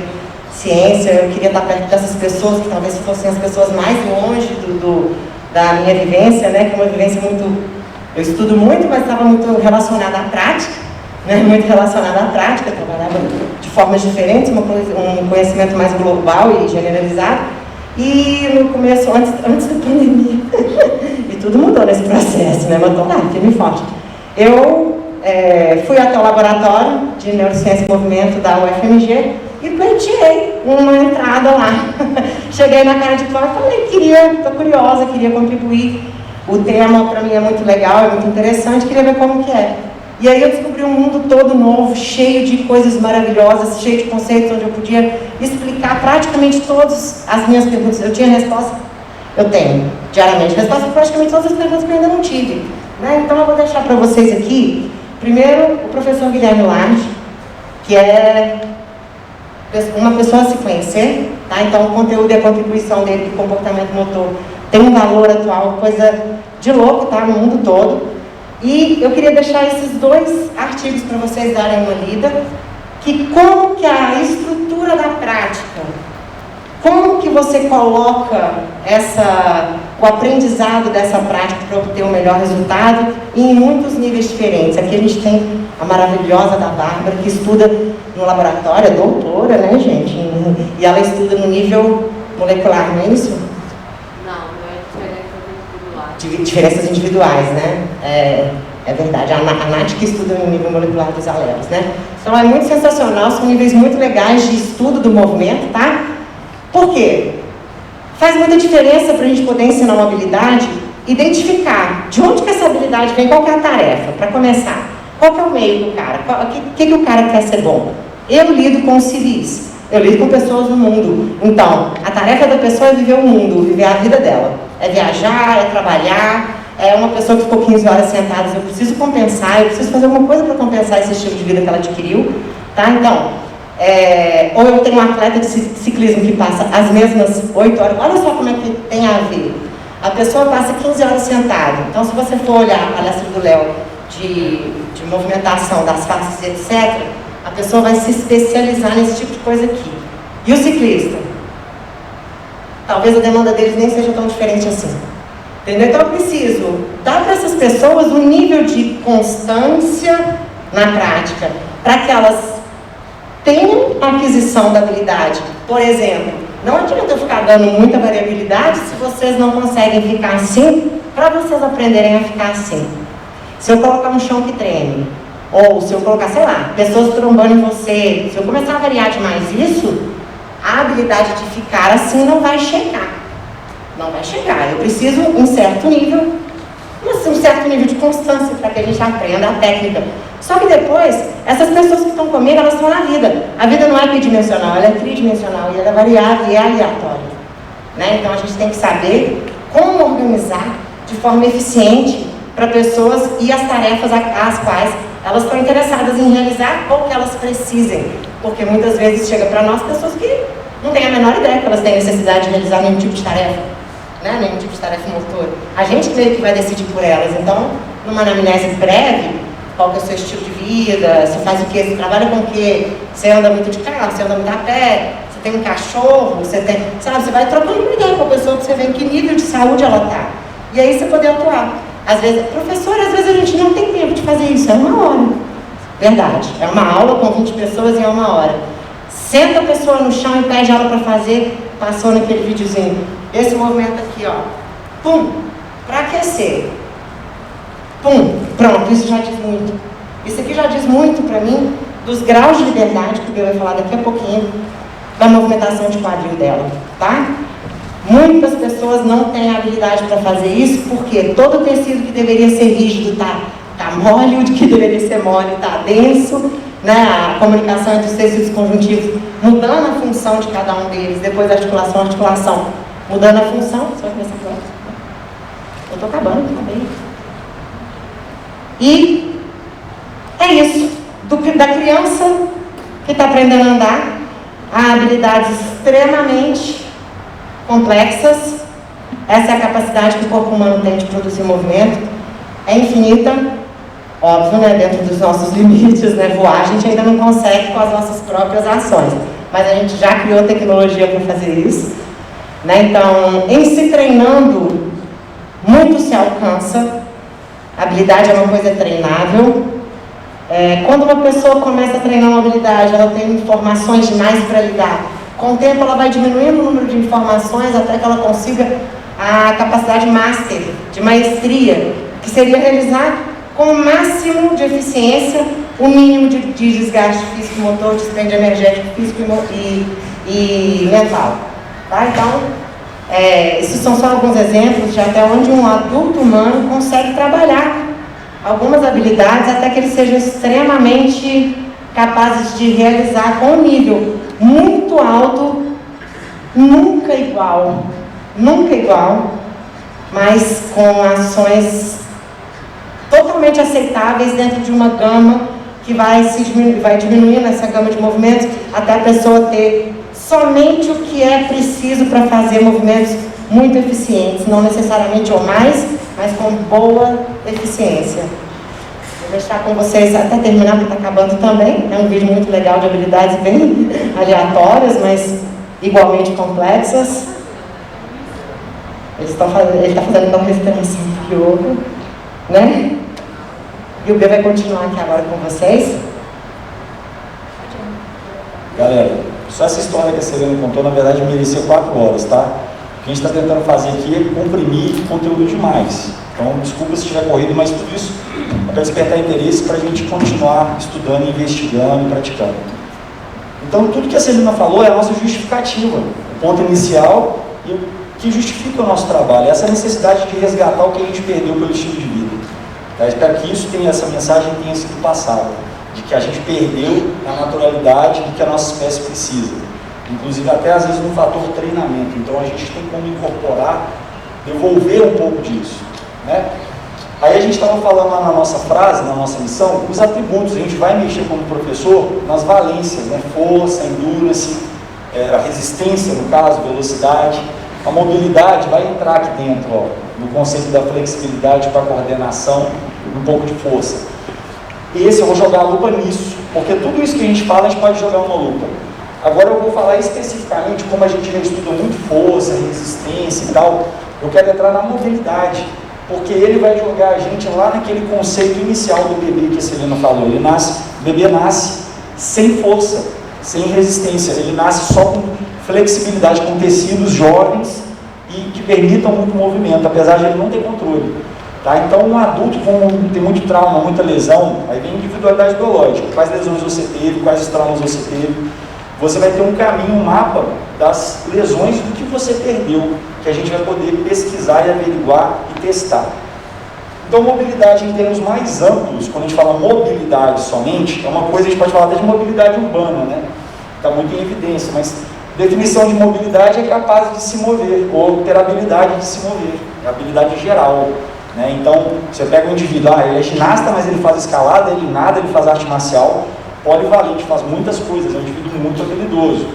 Speaker 3: ciência. Eu queria estar perto dessas pessoas, que talvez fossem as pessoas mais longe da minha vivência, né? Que é uma vivência muito... Eu estudo muito, mas estava muito relacionada à prática, né? Muito relacionada à prática, trabalhava de formas diferentes, um conhecimento mais global e generalizado. E no começo, antes da pandemia, e tudo mudou nesse processo, né? Mas estou lá, firme e forte. Eu fui até o laboratório de Neurociência e Movimento da UFMG e pleiteei uma entrada lá. Cheguei na cara de pau e falei, estou curiosa, queria contribuir. O tema para mim é muito legal, é muito interessante, queria ver como que é. E aí eu descobri um mundo todo novo, cheio de coisas maravilhosas, cheio de conceitos, onde eu podia explicar praticamente todas as minhas perguntas. Eu tinha resposta, eu tenho, diariamente, resposta para praticamente todas as perguntas que eu ainda não tive. Né? Então eu vou deixar para vocês aqui, primeiro, o professor Guilherme Lames, que é uma pessoa a se conhecer, tá? Então o conteúdo e a contribuição dele para o comportamento motor tem um valor atual, coisa de louco, tá? No mundo todo. E eu queria deixar esses 2 artigos para vocês darem uma lida, que como que a estrutura da prática, como que você coloca o aprendizado dessa prática para obter o melhor resultado em muitos níveis diferentes. Aqui a gente tem a maravilhosa da Bárbara, que estuda no laboratório, é doutora, né, gente? E ela estuda no nível molecular, não é isso?
Speaker 4: Não é diferenças individuais.
Speaker 3: Diferenças individuais, né? É verdade, a Nath que estuda no nível molecular dos alelos, né? Então é muito sensacional, são níveis muito legais de estudo do movimento, tá? Por quê? Faz muita diferença para a gente poder ensinar uma habilidade, identificar de onde que essa habilidade vem, qual que é a tarefa, para começar. Qual que é o meio do cara? O que o cara quer ser bom? Eu lido com civis, eu lido com pessoas no mundo. Então, a tarefa da pessoa é viver o mundo, viver a vida dela. É viajar, é trabalhar, é uma pessoa que ficou 15 horas sentada, eu preciso compensar, eu preciso fazer alguma coisa para compensar esse estilo de vida que ela adquiriu. Tá? Então, ou eu tenho um atleta de ciclismo que passa as mesmas 8 horas, olha só como é que tem a ver. A pessoa passa 15 horas sentada. Então, se você for olhar a palestra do Léo de movimentação das faces, etc., a pessoa vai se especializar nesse tipo de coisa aqui. E o ciclista? Talvez a demanda deles nem seja tão diferente assim. Entendeu? Então eu preciso dar para essas pessoas um nível de constância na prática, para que elas tenham a aquisição da habilidade. Por exemplo, não adianta eu ficar dando muita variabilidade se vocês não conseguem ficar assim, para vocês aprenderem a ficar assim. Se eu colocar um chão que treme, ou se eu colocar, sei lá, pessoas trombando em você, se eu começar a variar demais isso, a habilidade de ficar assim não vai chegar. Não vai chegar. Eu preciso um certo nível de constância para que a gente aprenda a técnica. Só que depois, essas pessoas que estão comigo, elas estão na vida. A vida não é bidimensional, ela é tridimensional e ela é variável e é aleatória. Né? Então a gente tem que saber como organizar de forma eficiente para pessoas e as tarefas às quais elas estão interessadas em realizar ou que elas precisem. Porque muitas vezes chega para nós pessoas que não têm a menor ideia que elas têm necessidade de realizar nenhum tipo de tarefa. Né? Nenhum tipo de tarefa motor. A gente meio que vai decidir por elas. Então, numa anamnese breve, qual que é o seu estilo de vida, você faz o quê, você trabalha com o quê, você anda muito de carro, você anda muito a pé, você tem um cachorro, você tem... Sabe, você vai trocando uma ideia com a pessoa para você ver em que nível de saúde ela está. E aí você poder atuar. Às vezes, professor, às vezes a gente não tem tempo de fazer isso, é 1 hora. Verdade. É uma aula com 20 pessoas e é 1 hora. Senta a pessoa no chão e pede ela para fazer, passou naquele videozinho. Esse movimento aqui, ó. Pum, para aquecer. Pum, pronto, isso já diz muito. Isso aqui já diz muito para mim dos graus de liberdade, que eu vou falar daqui a pouquinho, da movimentação de quadril dela, tá? Muitas pessoas não têm habilidade para fazer isso, porque todo o tecido que deveria ser rígido tá mole, o que deveria ser mole tá denso, né? A comunicação entre os tecidos conjuntivos, mudando a função de cada um deles, depois da articulação, mudando a função. Você vai começar agora? Eu estou acabando, acabei. E é isso. Da criança que está aprendendo a andar, há habilidades extremamente complexas. Essa é a capacidade que o corpo humano tem de produzir movimento. É infinita. Óbvio, né, dentro dos nossos limites, né, voar a gente ainda não consegue com as nossas próprias ações, mas a gente já criou tecnologia para fazer isso, né? Então, em se treinando, muito se alcança. A habilidade é uma coisa treinável. Quando uma pessoa começa a treinar uma habilidade, ela tem informações demais para lidar. Com o tempo, ela vai diminuindo o número de informações até que ela consiga a capacidade master, de maestria, que seria realizar com o máximo de eficiência, o mínimo de desgaste físico, motor, dispêndio energético, físico e mental. Tá? Então, esses são só alguns exemplos de até onde um adulto humano consegue trabalhar algumas habilidades até que ele seja extremamente capaz de realizar com um nível muito alto, nunca igual, mas com ações totalmente aceitáveis dentro de uma gama que vai diminuindo essa gama de movimentos até a pessoa ter somente o que é preciso para fazer movimentos muito eficientes, não necessariamente ou mais, mas com boa eficiência. Vou deixar com vocês até terminar, porque está acabando também. É um vídeo muito legal de habilidades bem aleatórias, mas igualmente complexas. Ele está fazendo uma respiração de yoga, né? E o B vai continuar aqui agora com vocês.
Speaker 2: Galera, só essa história que a Selena contou, na verdade, merecia 4 horas, tá? O que a gente está tentando fazer aqui é comprimir conteúdo demais. Então, desculpa se tiver corrido, mas tudo isso é para despertar interesse para a gente continuar estudando, investigando e praticando. Então, tudo que a Selena falou é a nossa justificativa, o ponto inicial e o que justifica o nosso trabalho, essa necessidade de resgatar o que a gente perdeu pelo estilo de vida. Tá? Espero que essa mensagem tenha sido passada, de que a gente perdeu a naturalidade do que a nossa espécie precisa, inclusive até às vezes no fator treinamento. Então a gente tem como incorporar, devolver um pouco disso, né? Aí a gente estava falando lá na nossa frase, na nossa missão, os atributos. A gente vai mexer como professor nas valências, né? Força, endurance, a resistência no caso, velocidade. A mobilidade vai entrar aqui dentro, ó, no conceito da flexibilidade para coordenação, um pouco de força. Esse eu vou jogar a lupa nisso, porque tudo isso que a gente fala, a gente pode jogar uma lupa. Agora eu vou falar especificamente, como a gente já estuda muito força, resistência e tal, eu quero entrar na mobilidade, porque ele vai jogar a gente lá naquele conceito inicial do bebê que a Selena falou. O bebê nasce sem força, sem resistência, ele nasce só com flexibilidade, com tecidos jovens e que permitam muito movimento, apesar de ele não ter controle. Tá? Então, um adulto, como tem muito trauma, muita lesão, aí vem individualidade biológica. Quais lesões você teve, quais os traumas você teve. Você vai ter um caminho, um mapa das lesões do que você perdeu, que a gente vai poder pesquisar e averiguar e testar. Então, mobilidade em termos mais amplos, quando a gente fala mobilidade somente, é uma coisa, a gente pode falar até de mobilidade urbana, né? Está muito em evidência, mas definição de mobilidade é capaz de se mover, ou ter habilidade de se mover, é habilidade geral. Né? Então, você pega um indivíduo, ele é ginasta, mas ele faz escalada, ele nada, ele faz arte marcial, polivalente, faz muitas coisas, é um indivíduo muito habilidoso.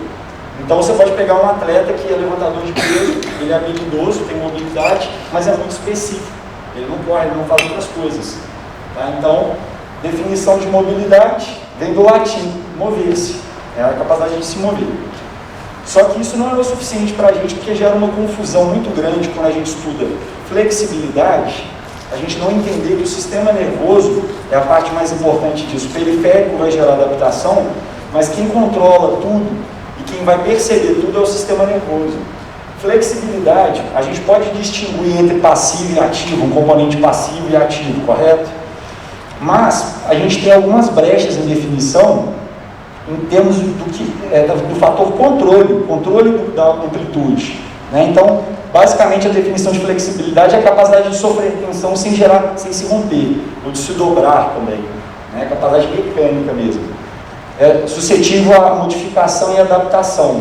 Speaker 2: Então, você pode pegar um atleta que é levantador de peso, ele é habilidoso, tem mobilidade, mas é muito específico, ele não corre, ele não faz outras coisas. Tá? Então, definição de mobilidade vem do latim, mover-se, é a capacidade de se mover. Só que isso não é o suficiente para a gente, porque gera uma confusão muito grande quando a gente estuda flexibilidade, a gente não entender que o sistema nervoso é a parte mais importante disso. O periférico vai gerar adaptação, mas quem controla tudo e quem vai perceber tudo é o sistema nervoso. Flexibilidade, a gente pode distinguir entre passivo e ativo, um componente passivo e ativo, correto? Mas a gente tem algumas brechas em definição em termos do fator controle da amplitude. Né? Então, basicamente, a definição de flexibilidade é a capacidade de sofrer tensão sem se romper, ou de se dobrar também. Né? Capacidade mecânica mesmo. É suscetível à modificação e adaptação.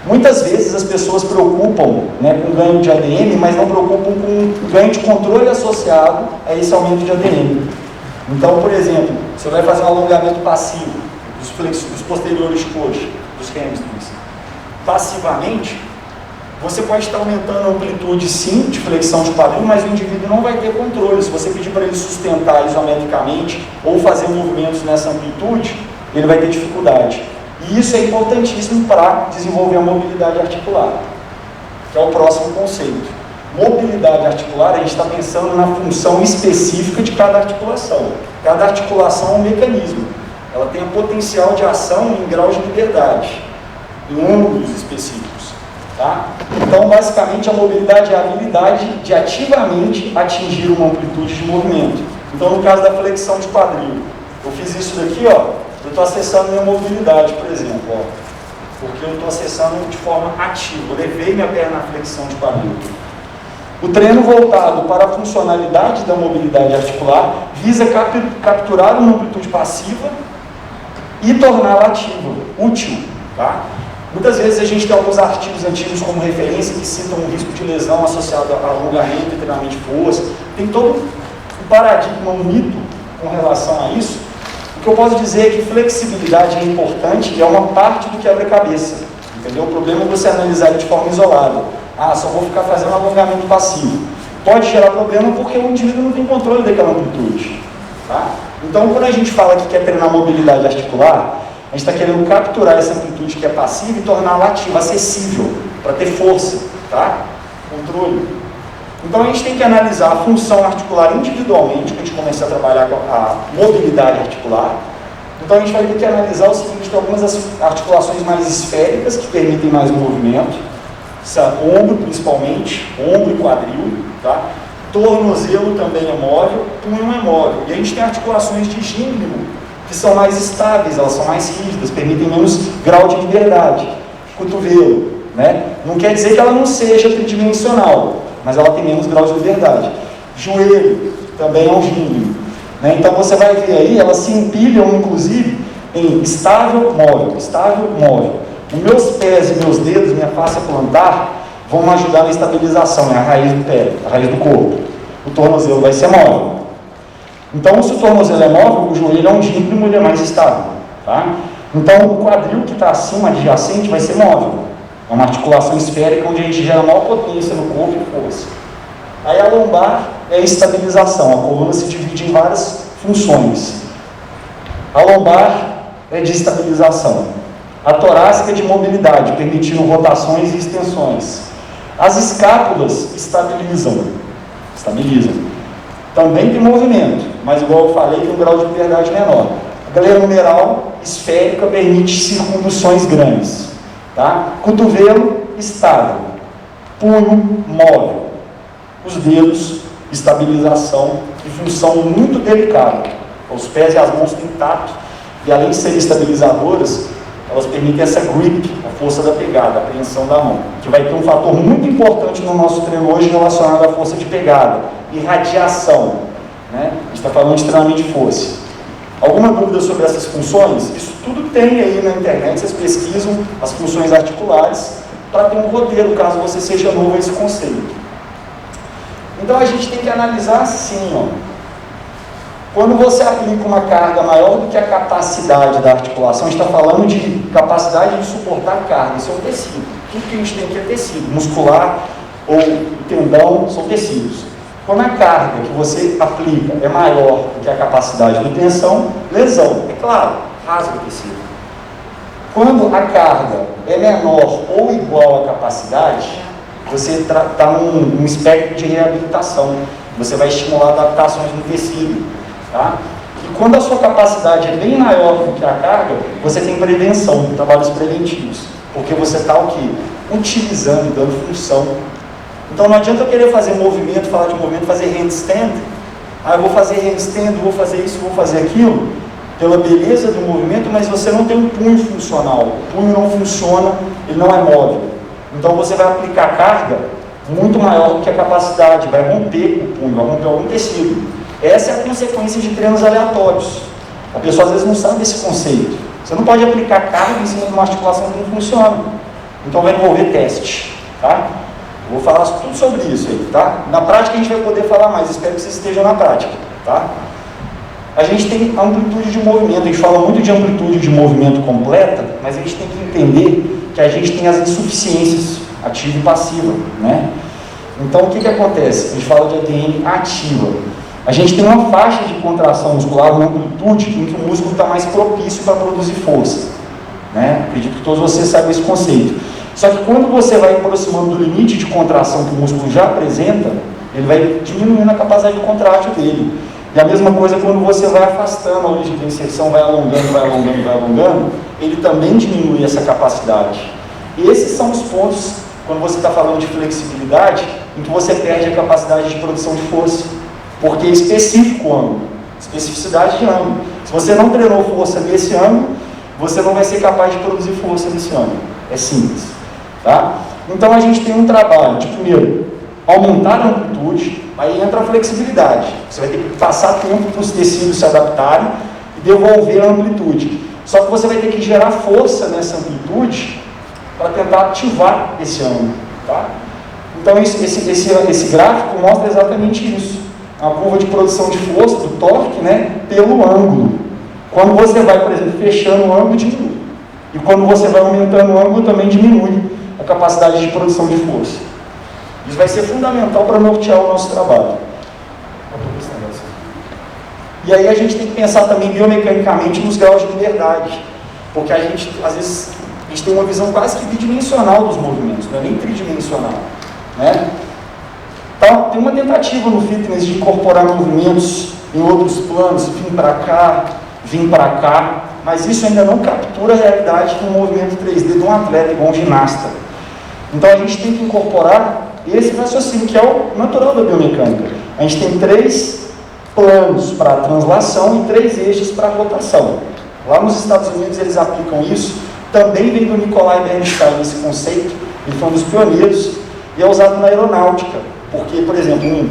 Speaker 2: Muitas vezes as pessoas preocupam, né, com ganho de ADM, mas não preocupam com o ganho de controle associado a esse aumento de ADM. Então, por exemplo, você vai fazer um alongamento passivo dos posteriores de coxa, dos hamstrings. Passivamente, Você pode estar aumentando a amplitude, sim, de flexão de quadril, mas o indivíduo não vai ter controle. Se você pedir para ele sustentar isometricamente ou fazer movimentos nessa amplitude, ele vai ter dificuldade. E isso é importantíssimo para desenvolver a mobilidade articular, que é o próximo conceito. Mobilidade articular, a gente está pensando na função específica de cada articulação. Cada articulação é um mecanismo. Ela tem o potencial de ação em graus de liberdade, em ângulos específicos. Tá? Então, basicamente, a mobilidade é a habilidade de ativamente atingir uma amplitude de movimento. Então, no caso da flexão de quadril, eu fiz isso daqui, ó, eu estou acessando minha mobilidade, por exemplo, ó, porque eu estou acessando de forma ativa, eu levei minha perna na flexão de quadril. O treino voltado para a funcionalidade da mobilidade articular visa capturar uma amplitude passiva e torná-la ativa, útil, tá? Muitas vezes a gente tem alguns artigos antigos como referência que citam um risco de lesão associado a alongamento e treinamento de força. Tem todo um paradigma, um mito com relação a isso. O que eu posso dizer é que flexibilidade é importante e é uma parte do quebra-cabeça. Entendeu? O problema é você analisar ele de forma isolada. Ah, só vou ficar fazendo alongamento passivo. Pode gerar problema porque o indivíduo não tem controle daquela amplitude. Tá? Então, quando a gente fala que quer treinar mobilidade articular, a gente está querendo capturar essa amplitude que é passiva e torná-la ativa, acessível, para ter força, tá? Controle. Então a gente tem que analisar a função articular individualmente, para a gente começar a trabalhar com a mobilidade articular. Então a gente vai ter que analisar o seguinte: tem algumas articulações mais esféricas que permitem mais movimento, ombro principalmente, ombro e quadril, tá? Tornozelo também é móvel, punho é móvel. E a gente tem articulações de gínglio, que são mais estáveis, elas são mais rígidas, permitem menos grau de liberdade. Cotovelo, né? Não quer dizer que ela não seja tridimensional, mas ela tem menos grau de liberdade. Joelho também é um gínglio, né? Então você vai ver aí, elas se empilham inclusive em estável, móvel, estável, móvel. Os meus pés e meus dedos, minha face plantar, vão ajudar na estabilização, né? A raiz do pé, a raiz do corpo. O tornozelo vai ser móvel. Então, se o tornozelo é móvel, o joelho é um gínglio, ele é mais estável. Tá? Então, o quadril que está acima, adjacente, vai ser móvel. É uma articulação esférica onde a gente gera maior potência no corpo e força. Aí a lombar é a estabilização. A coluna se divide em várias funções. A lombar é de estabilização. A torácica é de mobilidade, permitindo rotações e extensões. As escápulas estabilizam. Também tem movimento, mas igual eu falei, tem um grau de liberdade menor. A galera numeral esférica permite circunduções grandes. Tá? Cotovelo estável. Punho móvel. Os dedos, estabilização e função muito delicada. Os pés e as mãos têm tato e além de serem estabilizadoras, elas permitem essa grip, a força da pegada, a apreensão da mão, que vai ter um fator muito importante no nosso treino hoje relacionado à força de pegada, irradiação, né? A gente está falando de treinamento de força. Alguma dúvida sobre essas funções? Isso tudo tem aí na internet, vocês pesquisam as funções articulares para ter um roteiro, caso você seja novo a esse conceito. Então a gente tem que analisar assim, ó. Quando você aplica uma carga maior do que a capacidade da articulação, a gente está falando de capacidade de suportar carga, isso é um tecido. Tudo que a gente tem aqui é tecido, muscular ou tendão, são tecidos. Quando a carga que você aplica é maior do que a capacidade de tensão, lesão, é claro, rasga o tecido. Quando a carga é menor ou igual à capacidade, você está num espectro de reabilitação, você vai estimular adaptações no tecido. Tá? E quando a sua capacidade é bem maior do que a carga, você tem prevenção, trabalhos preventivos, porque você está o quê? Utilizando, dando função. Então não adianta eu querer fazer movimento, falar de movimento, fazer handstand. Ah, eu vou fazer handstand, vou fazer isso, vou fazer aquilo, pela beleza do movimento, mas você não tem um punho funcional. O punho não funciona, ele não é móvel. Então você vai aplicar carga muito maior do que a capacidade, vai romper o punho, vai romper algum tecido. Essa é a consequência de treinos aleatórios. A pessoa às vezes não sabe desse conceito. Você não pode aplicar carga em cima de uma articulação que não funciona. Então vai envolver teste. Tá? Eu vou falar tudo sobre isso aí. Tá? Na prática a gente vai poder falar mais. Espero que vocês estejam na prática. Tá? A gente tem amplitude de movimento. A gente fala muito de amplitude de movimento completa, mas a gente tem que entender que a gente tem as insuficiências ativa e passiva, né? Então, o que acontece? A gente fala de ATM ativa. A gente tem uma faixa de contração muscular, uma amplitude em que o músculo está mais propício para produzir força, né? Acredito que todos vocês sabem esse conceito. Só que quando você vai aproximando do limite de contração que o músculo já apresenta, ele vai diminuindo a capacidade de contrátil dele. E a mesma coisa quando você vai afastando a origem da inserção, vai alongando, ele também diminui essa capacidade. E esses são os pontos, quando você está falando de flexibilidade, em que você perde a capacidade de produção de força. Porque é específico o ângulo, especificidade de ângulo. Se você não treinou força nesse ângulo, você não vai ser capaz de produzir força nesse ângulo. É simples. Tá? Então a gente tem um trabalho de, primeiro, aumentar a amplitude, aí entra a flexibilidade. Você vai ter que passar tempo para os tecidos se adaptarem e devolver a amplitude. Só que você vai ter que gerar força nessa amplitude para tentar ativar esse ângulo. Tá? Então esse gráfico mostra exatamente isso. A curva de produção de força, do torque, né, pelo ângulo. Quando você vai, por exemplo, fechando o ângulo, diminui. E quando você vai aumentando o ângulo, também diminui a capacidade de produção de força. Isso vai ser fundamental para nortear o nosso trabalho. E aí a gente tem que pensar também biomecanicamente nos graus de liberdade. Porque a gente, às vezes, a gente tem uma visão quase que bidimensional dos movimentos, não é nem tridimensional, né? Então, tem uma tentativa no fitness de incorporar movimentos em outros planos, vir para cá, mas isso ainda não captura a realidade de um movimento 3D de um atleta, igual um ginasta. Então, a gente tem que incorporar esse raciocínio, que é o natural da biomecânica. A gente tem 3 planos para a translação e 3 eixos para a rotação. Lá nos Estados Unidos, eles aplicam isso. Também vem do Nikolai Bernstein esse conceito, ele foi um dos pioneiros, e é usado na aeronáutica. Porque, por exemplo,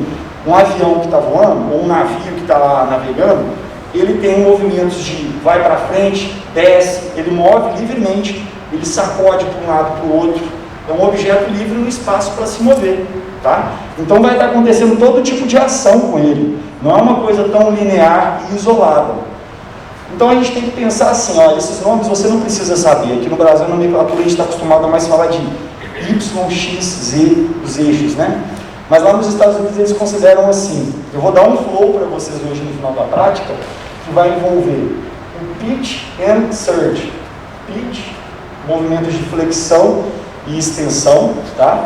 Speaker 2: um avião que está voando, ou um navio que está lá navegando, ele tem movimentos de vai para frente, desce, ele move livremente, ele sacode para um lado para o outro. É um objeto livre no espaço para se mover. Tá? Então vai estar acontecendo todo tipo de ação com ele. Não é uma coisa tão linear e isolada. Então a gente tem que pensar assim, olha, esses nomes você não precisa saber. Aqui no Brasil, na nomenclatura, a gente está acostumado a mais falar de Y, X, Z, os eixos, né? Mas lá nos Estados Unidos eles consideram assim. Eu vou dar um flow para vocês hoje no final da prática, que vai envolver o pitch and surge. Pitch, movimentos de flexão e extensão, tá?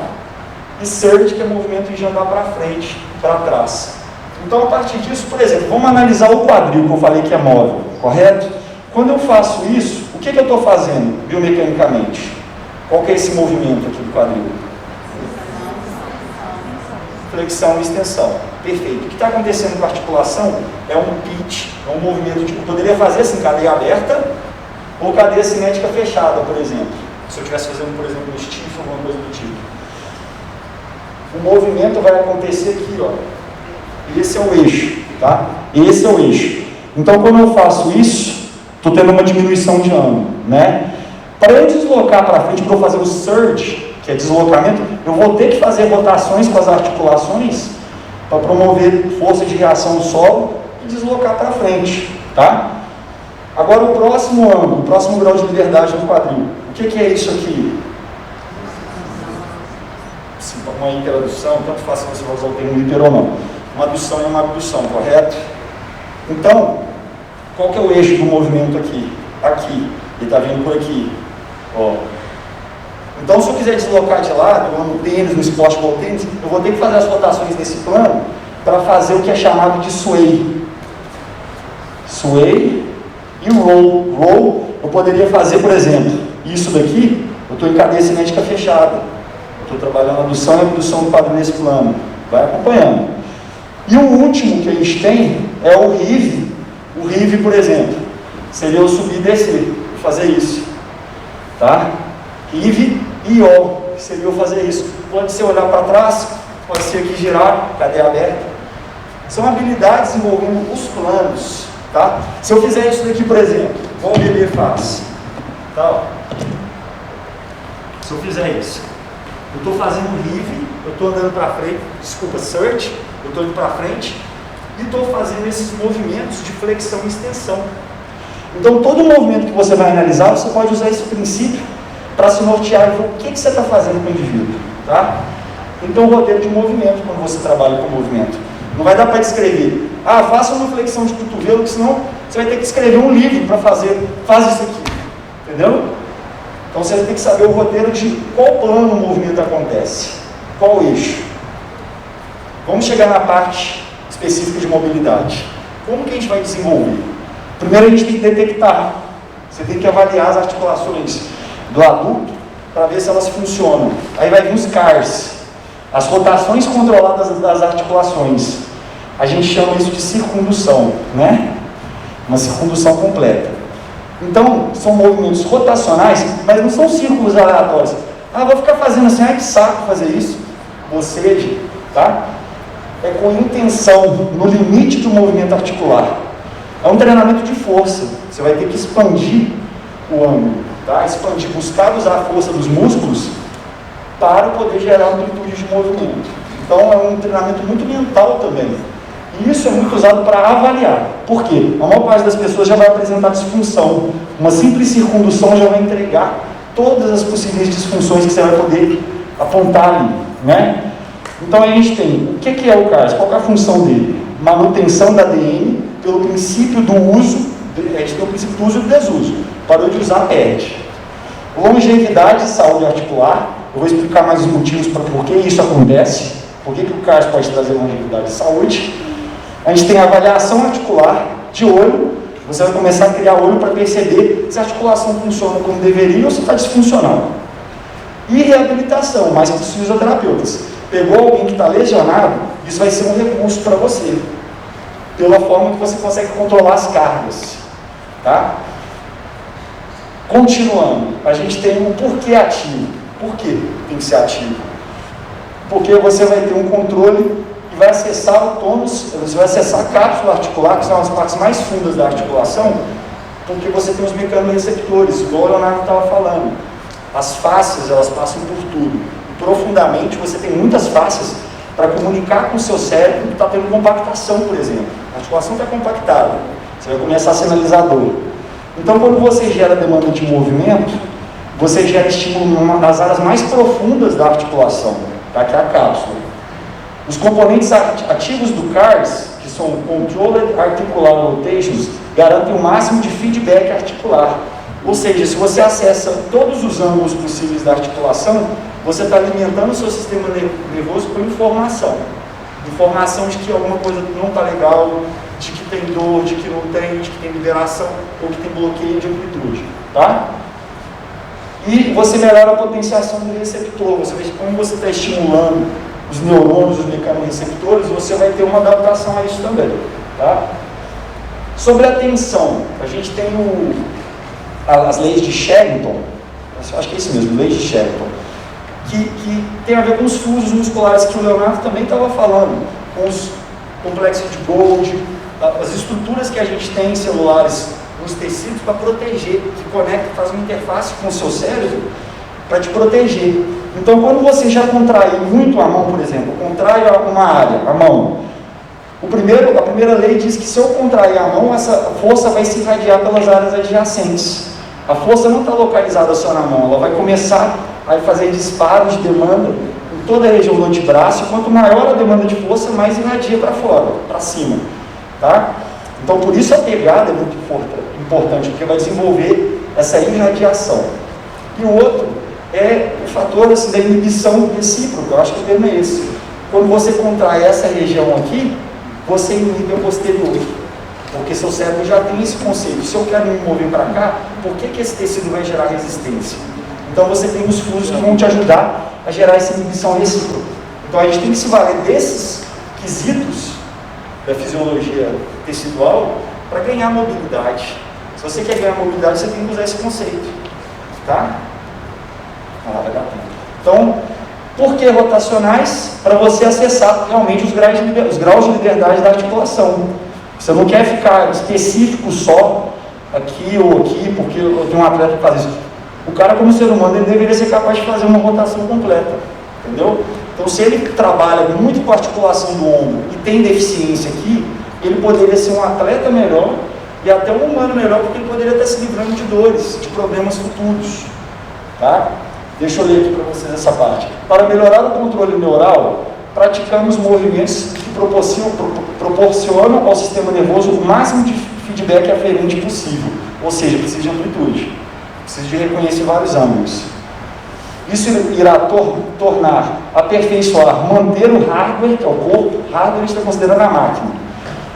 Speaker 2: E surge, que é movimento de andar para frente, para trás. Então, a partir disso, por exemplo, vamos analisar o quadril, que eu falei que é móvel, correto? Quando eu faço isso, o que eu estou fazendo biomecanicamente? Qual que é esse movimento aqui do quadril? Flexão e extensão. Perfeito. O que está acontecendo com a articulação é um pitch, é um movimento de... Eu poderia fazer assim, cadeia aberta ou cadeia cinética fechada, por exemplo. Se eu estivesse fazendo, por exemplo, um stiff ou alguma coisa do tipo. O movimento vai acontecer aqui, ó. Esse é o eixo, tá? Esse é o eixo. Então, quando eu faço isso, estou tendo uma diminuição de ângulo, né? Para eu deslocar para frente, para eu fazer o surge, que é deslocamento, eu vou ter que fazer rotações com as articulações para promover força de reação no solo e deslocar para frente, tá? Agora o próximo ângulo, o próximo grau de liberdade no quadril. O que é isso aqui? Uma interadução, tanto faz se você vai usar o termo hiper ou não. Uma adução e uma abdução, correto? Então, qual que é o eixo do movimento aqui? Aqui. Ele está vindo por aqui. Ó. Então, se eu quiser deslocar de lado, no tênis, no esporte igual tênis, eu vou ter que fazer as rotações nesse plano para fazer o que é chamado de sway. Sway e roll. Roll, eu poderia fazer, por exemplo, isso daqui, eu estou em cadeia cinética fechada. Eu estou trabalhando a adução e abdução do quadril nesse plano. Vai acompanhando. E o último que a gente tem é o heave. O heave, por exemplo, seria eu subir e descer, fazer isso. Tá? Heave e yaw, seria eu fazer isso. Pode ser olhar para trás, pode ser aqui girar, cadeia aberta. São habilidades envolvendo os planos. Tá? Se eu fizer isso daqui, por exemplo, igual o bebê faz. Tá? Se eu fizer isso, eu estou fazendo um heave, eu estou andando para frente, desculpa, surge, eu estou indo para frente e estou fazendo esses movimentos de flexão e extensão. Então, todo movimento que você vai analisar, você pode usar esse princípio para se nortear e ver o que você está fazendo com o indivíduo. Tá? Então, o roteiro de movimento, quando você trabalha com movimento. Não vai dar para descrever. Faça uma flexão de cotovelo, que senão você vai ter que escrever um livro para fazer. Faz isso aqui. Entendeu? Então, você vai ter que saber o roteiro de qual plano o movimento acontece. Qual o eixo. Vamos chegar na parte específica de mobilidade. Como que a gente vai desenvolver? Primeiro, a gente tem que detectar. Você tem que avaliar as articulações do adulto para ver se elas funcionam. Aí vai vir os CARs, as rotações controladas das articulações. A gente chama isso de circundução, né? Uma circundução completa. Então, são movimentos rotacionais, mas não são círculos aleatórios. Vou ficar fazendo assim, que saco fazer isso. Boceje, tá? É com intenção, no limite do movimento articular. É um treinamento de força. Você vai ter que expandir o ângulo, tá? Expandir, buscar usar a força dos músculos para poder gerar amplitude de movimento. Então, é um treinamento muito mental também. E isso é muito usado para avaliar. Por quê? A maior parte das pessoas já vai apresentar disfunção. Uma simples circundução já vai entregar todas as possíveis disfunções que você vai poder apontar ali, né? Então, a gente tem, o que é o CARS? Qual é a função dele? Manutenção da ADN pelo princípio do uso, a gente tem o princípio do uso e do desuso. Parou de usar, perde. Longevidade e saúde articular. Eu vou explicar mais os motivos para por que isso acontece. Por que o CARS pode trazer longevidade e saúde. A gente tem a avaliação articular de olho. Você vai começar a criar olho para perceber se a articulação funciona como deveria ou se está disfuncional. E reabilitação, mais para os fisioterapeutas. Pegou alguém que está lesionado, isso vai ser um recurso para você. Pela forma que você consegue controlar as cargas. Tá? Continuando, a gente tem um porquê ativo. Por que tem que ser ativo? Porque você vai ter um controle e vai acessar o tônus, você vai acessar a cápsula articular, que são as partes mais fundas da articulação, porque você tem os mecanorreceptores, igual o Leonardo estava falando. As fáscias, elas passam por tudo. E profundamente, você tem muitas fáscias para comunicar com o seu cérebro que está tendo compactação, por exemplo. A articulação está compactada. Você vai começar a sinalizar dor. Então, quando você gera demanda de movimento, você gera estímulo nas áreas mais profundas da articulação, tá? Que é a cápsula. Os componentes ativos do CARS, que são Controlled Articular Rotations, garantem o máximo de feedback articular. Ou seja, se você acessa todos os ângulos possíveis da articulação, você está alimentando o seu sistema nervoso com informação. Informação de que alguma coisa não está legal, de que tem dor, de que não tem, de que tem liberação ou que tem bloqueio de amplitude. Tá? E você melhora a potenciação do receptor. Você vê que como você está estimulando os neurônios, os mecanorreceptores, você vai ter uma adaptação a isso também. Tá? Sobre a tensão, a gente tem as leis de Sherrington, acho que é isso mesmo, leis de Sherrington, que tem a ver com os fusos musculares que o Leonardo também estava falando, com os complexos de Golgi, as estruturas que a gente tem celulares nos tecidos para proteger, que conecta, faz uma interface com o seu cérebro para te proteger. Então, quando você já contrai muito a mão, por exemplo, contrai uma área, a mão, a primeira lei diz que se eu contrair a mão, essa força vai se irradiar pelas áreas adjacentes. A força não está localizada só na mão, ela vai começar a fazer disparos de demanda em toda a região do antebraço, e quanto maior a demanda de força, mais irradia para fora, para cima. Tá? Então, por isso a pegada é muito importante, porque vai desenvolver essa irradiação. E o outro é o fator assim, da inibição recíproca, eu acho que o termo é esse. Quando você contrai essa região aqui, você inibe a posterior, porque seu cérebro já tem esse conceito. Se eu quero me mover para cá, por que esse tecido vai gerar resistência? Então você tem os fusos que vão te ajudar a gerar essa inibição recíproca. Então a gente tem que se valer desses quesitos da fisiologia tecidual para ganhar mobilidade. Se você quer ganhar mobilidade, você tem que usar esse conceito. Tá? Vai dar tempo. Então, por que rotacionais? Para você acessar realmente os graus de liberdade da articulação. Você não quer ficar específico só aqui ou aqui, porque eu tenho um atleta que faz isso. O cara, como ser humano, ele deveria ser capaz de fazer uma rotação completa. Entendeu? Então, se ele trabalha muito com a articulação do ombro e tem deficiência aqui, ele poderia ser um atleta melhor e até um humano melhor, porque ele poderia estar se livrando de dores, de problemas futuros. Tá? Deixa eu ler aqui para vocês essa parte. Para melhorar o controle neural, praticamos movimentos que proporcionam ao sistema nervoso o máximo de feedback aferente possível. Ou seja, precisa de amplitude, precisa de reconhecer vários ângulos. Isso irá tornar, aperfeiçoar, manter o hardware, que é o corpo. Hardware a gente está considerando a máquina.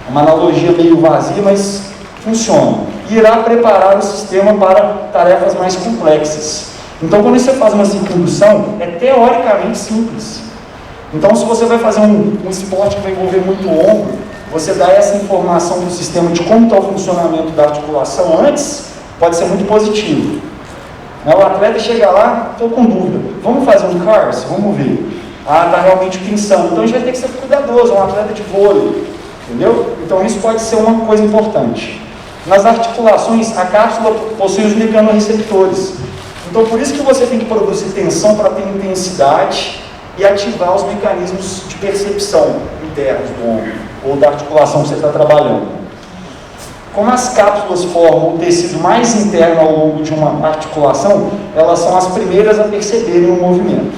Speaker 2: Uma analogia meio vazia, mas funciona. E irá preparar o sistema para tarefas mais complexas. Então, quando você faz uma circundução, é teoricamente simples. Então, se você vai fazer um esporte que vai envolver muito o ombro, você dá essa informação do sistema de como está o funcionamento da articulação antes, pode ser muito positivo. O atleta chega lá, estou com dúvida, vamos fazer um CARS? Vamos ver. Ah, está realmente pensando. Então, a gente vai ter que ser cuidadoso, um atleta de vôlei. Entendeu? Então, isso pode ser uma coisa importante. Nas articulações, a cápsula possui os mecanoreceptores. Então, por isso que você tem que produzir tensão para ter intensidade e ativar os mecanismos de percepção internos do ombro ou da articulação que você está trabalhando. Como as cápsulas formam o tecido mais interno ao longo de uma articulação, elas são as primeiras a perceberem o movimento.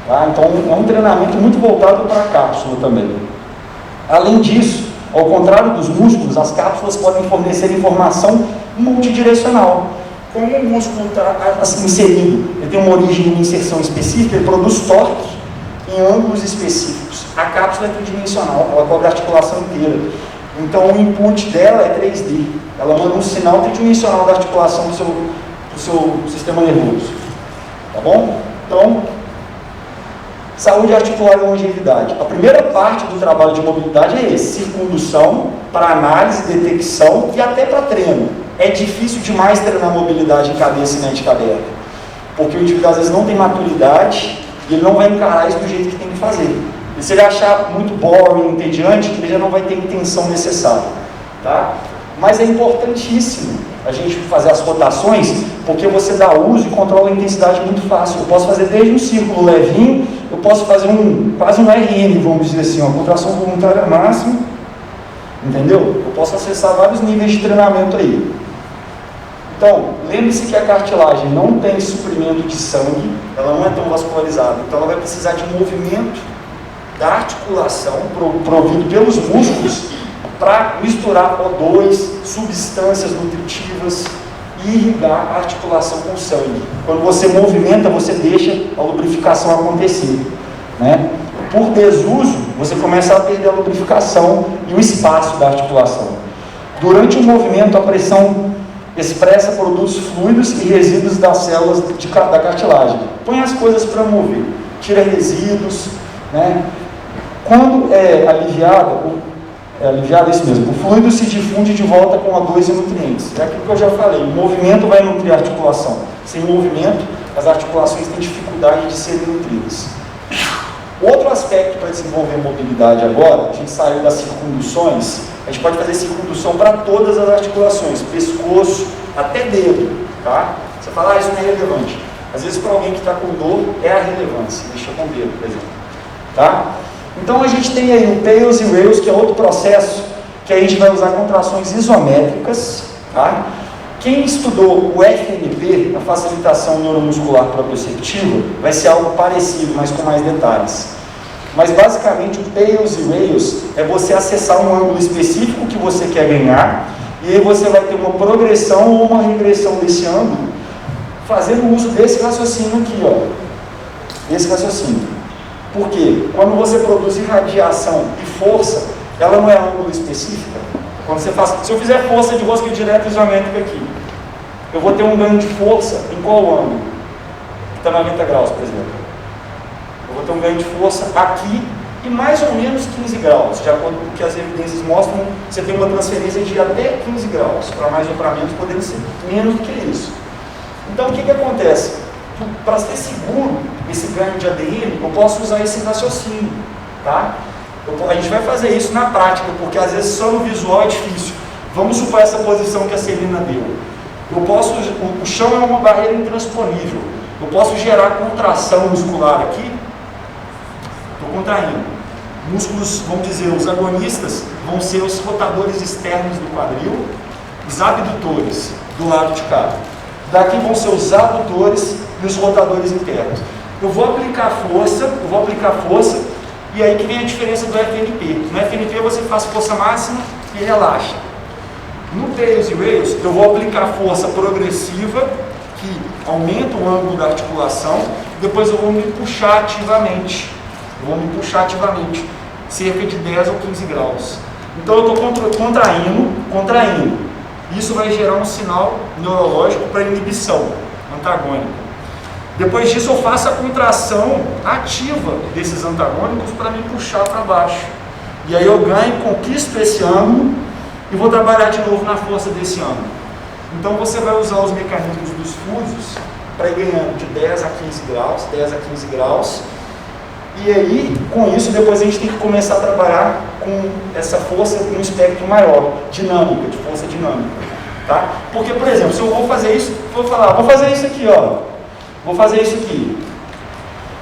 Speaker 2: Tá? Então, é um treinamento muito voltado para a cápsula também. Além disso, ao contrário dos músculos, as cápsulas podem fornecer informação multidirecional. Como o músculo está inserido, ele tem uma origem de uma inserção específica, ele produz torque em ângulos específicos. A cápsula é tridimensional, ela cobre a articulação inteira. Então, o input dela é 3D. Ela manda um sinal tridimensional da articulação do seu sistema nervoso. Tá bom? Então, saúde articular e longevidade. A primeira parte do trabalho de mobilidade é esse: circundução, para análise, detecção e até para treino. É difícil demais treinar mobilidade em cabeça e mente aberta, porque o indivíduo às vezes não tem maturidade e ele não vai encarar isso do jeito que tem que fazer. E se ele achar muito boring, entediante, ele já não vai ter a intenção necessária. Tá? Mas é importantíssimo a gente fazer as rotações, porque você dá uso e controla a intensidade muito fácil. Eu posso fazer desde um círculo levinho, eu posso fazer quase um RN, vamos dizer assim, uma contração voluntária máxima, entendeu? Eu posso acessar vários níveis de treinamento aí. Então, lembre-se que a cartilagem não tem suprimento de sangue, ela não é tão vascularizada, então ela vai precisar de movimento da articulação provido pelos músculos para misturar O2, substâncias nutritivas e irrigar a articulação com sangue. Quando você movimenta, você deixa a lubrificação acontecer, né? Por desuso, você começa a perder a lubrificação e o espaço da articulação. Durante o movimento, a pressão expressa produz fluidos e resíduos das células da cartilagem. Põe as coisas para mover, tira resíduos, né? Quando é aliviado, isso mesmo, o fluido se difunde de volta com O2 e nutrientes. É aquilo que eu já falei, o movimento vai nutrir a articulação. Sem movimento, as articulações têm dificuldade de serem nutridas. Outro aspecto para desenvolver mobilidade agora, a gente saiu das circunduções, a gente pode fazer circundução para todas as articulações, pescoço, até dedo, tá? Você fala, isso não é relevante. Às vezes para alguém que está com dor, é a relevância, deixa com o dedo, por exemplo, tá? Então a gente tem aí o Tails e Rails, que é outro processo, que a gente vai usar contrações isométricas, tá? Quem estudou o FNP, a facilitação neuromuscular proprioceptiva, vai ser algo parecido, mas com mais detalhes. Mas basicamente o Tails e Rails é você acessar um ângulo específico que você quer ganhar, e aí você vai ter uma progressão ou uma regressão desse ângulo, fazendo uso desse raciocínio aqui, ó. Esse raciocínio. Por quê? Quando você produz irradiação e força, ela não é ângulo específica. Quando você faz, se eu fizer força de rosca direta isométrica aqui, eu vou ter um ganho de força em qual ângulo? Que está 90 graus, por exemplo. Eu vou ter um ganho de força aqui e mais ou menos 15 graus. De acordo com o que as evidências mostram, você tem uma transferência de até 15 graus, para mais ou para menos, podendo ser menos do que isso. Então, o que acontece? Para ser seguro esse ganho de ADN, eu posso usar esse raciocínio, tá? A gente vai fazer isso na prática, porque às vezes só no visual é difícil. Vamos supor essa posição que a Celina deu. O chão é uma barreira intransponível. Eu posso gerar contração muscular aqui. Estou contraindo. Músculos, vamos dizer, os agonistas vão ser os rotadores externos do quadril, os abdutores do lado de cá. Daqui vão ser os adutores
Speaker 5: nos rotadores internos. Eu vou aplicar força, e aí que vem a diferença do FNP. No FNP você faz força máxima e relaxa. No Tails e Rails, eu vou aplicar força progressiva, que aumenta o ângulo da articulação, depois eu vou me puxar ativamente. Cerca de 10 ou 15 graus. Então eu estou contraindo. Isso vai gerar um sinal neurológico para inibição antagônica. Depois disso eu faço a contração ativa desses antagônicos para me puxar para baixo. E aí eu ganho, conquisto esse ângulo e vou trabalhar de novo na força desse ângulo. Então você vai usar os mecanismos dos fusos para ir ganhando de 10 a 15 graus, e aí, com isso, depois a gente tem que começar a trabalhar com essa força em um espectro maior, dinâmica, de força dinâmica, tá? Porque, por exemplo, se eu vou fazer isso, vou fazer isso aqui, ó,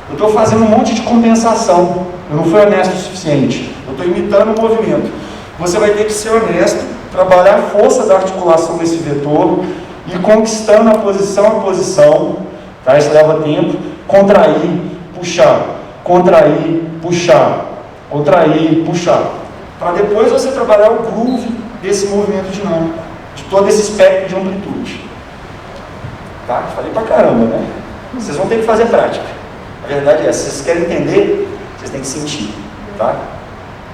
Speaker 5: eu estou fazendo um monte de compensação, eu não fui honesto o suficiente, eu estou imitando o movimento. Você vai ter que ser honesto, trabalhar a força da articulação desse vetor, ir conquistando a posição, tá? Isso leva tempo, contrair, puxar, para depois você trabalhar o groove desse movimento dinâmico, de todo esse espectro de amplitude. Tá? Falei pra caramba, né? Vocês vão ter que fazer prática. A verdade é essa, se vocês querem entender, vocês têm que sentir, tá?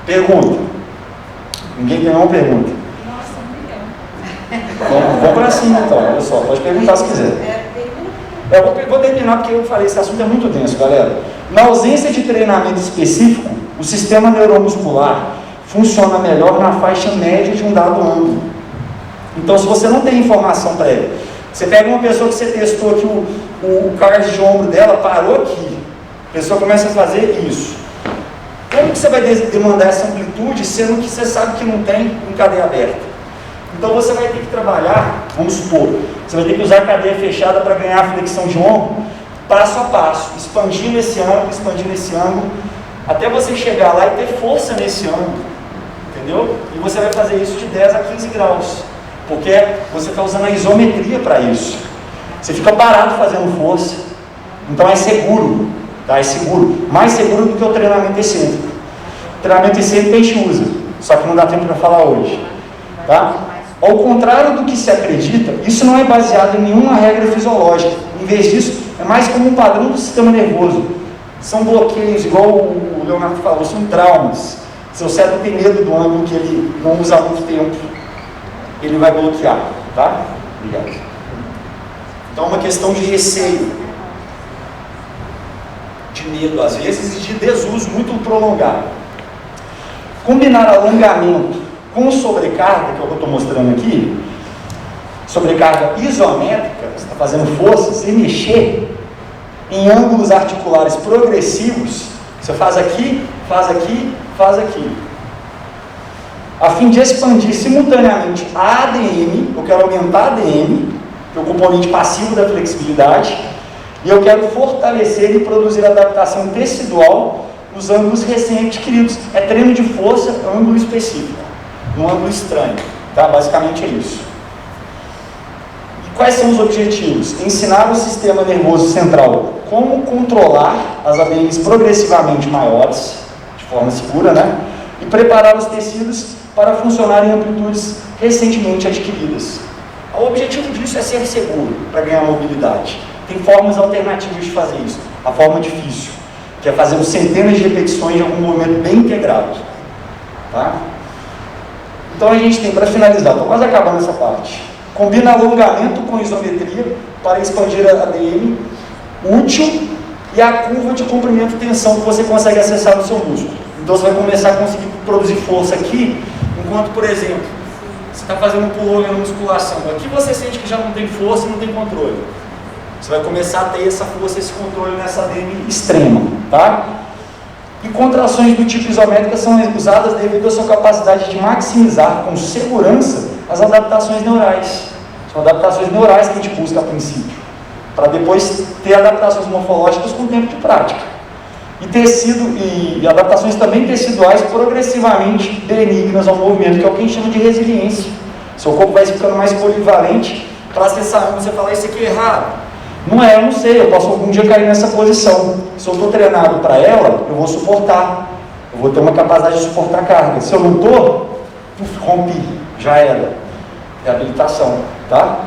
Speaker 5: Pergunta. Ninguém tem nenhuma pergunta? Nossa, vamos pra cima então, olha só, pode perguntar se quiser. Eu vou terminar porque eu falei, esse assunto é muito denso, galera. Na ausência de treinamento específico, o sistema neuromuscular funciona melhor na faixa média de um dado ângulo. Então, se você não tem informação prévia, você pega uma pessoa que você testou que o cardio de ombro dela parou aqui, a pessoa começa a fazer isso. Como que você vai demandar essa amplitude, sendo que você sabe que não tem em cadeia aberta? Então você vai ter que trabalhar, vamos supor, você vai ter que usar a cadeia fechada para ganhar a flexão de ombro, passo a passo, expandindo esse ângulo, até você chegar lá e ter força nesse ângulo, entendeu? E você vai fazer isso de 10 a 15 graus, porque você está usando a isometria para isso. Você fica parado fazendo força, então é seguro, tá? É seguro, mais seguro do que o treinamento excêntrico. O treinamento excêntrico a gente usa, só que não dá tempo para falar hoje, tá? Ao contrário do que se acredita, isso não é baseado em nenhuma regra fisiológica. Em vez disso, é mais como um padrão do sistema nervoso. São bloqueios, igual o Leonardo falou, são traumas. Seu cérebro tem medo do ângulo que ele não usa há muito tempo. Ele vai bloquear, tá? Obrigado. Então é uma questão de receio, de medo às vezes e de desuso muito prolongado. Combinar alongamento com sobrecarga, que é o que eu estou mostrando aqui, sobrecarga isométrica, você está fazendo força, sem mexer em ângulos articulares progressivos, você faz aqui, a fim de expandir simultaneamente a ADM, eu quero aumentar a ADM, que é o componente passivo da flexibilidade, e eu quero fortalecer e produzir adaptação tecidual nos ângulos recém-adquiridos. É treino de força, ângulo específico. Um ângulo estranho, tá? Basicamente é isso. E quais são os objetivos? Ensinar o sistema nervoso central como controlar as ADMs progressivamente maiores, de forma segura, né? E preparar os tecidos para funcionar em amplitudes recentemente adquiridas. O objetivo disso é ser seguro, para ganhar mobilidade. Tem formas alternativas de fazer isso. A forma difícil, que é fazer centenas de repetições de algum movimento bem integrado, tá? Então a gente tem, para finalizar, estou quase acabando essa parte, combina alongamento com isometria para expandir a ADM útil e a curva de comprimento e tensão que você consegue acessar no seu músculo. Então você vai começar a conseguir produzir força aqui, enquanto, por exemplo, você está fazendo um pull-over na musculação. Aqui você sente que já não tem força e não tem controle. Você vai começar a ter essa força, esse controle nessa ADM extrema, tá? E contrações do tipo isométrica são usadas devido à sua capacidade de maximizar com segurança as adaptações neurais. São adaptações neurais que a gente busca a princípio, para depois ter adaptações morfológicas com o tempo de prática. E adaptações também teciduais progressivamente benignas ao movimento, que é o que a gente chama de resiliência. Seu corpo vai ficando mais polivalente para acessar ângulo. Você fala, isso aqui é errado. Não é, eu não sei, eu posso algum dia cair nessa posição. Se eu estou treinado para ela, eu vou suportar. Eu vou ter uma capacidade de suportar carga. Se eu não estou, rompi, já era. Reabilitação, tá?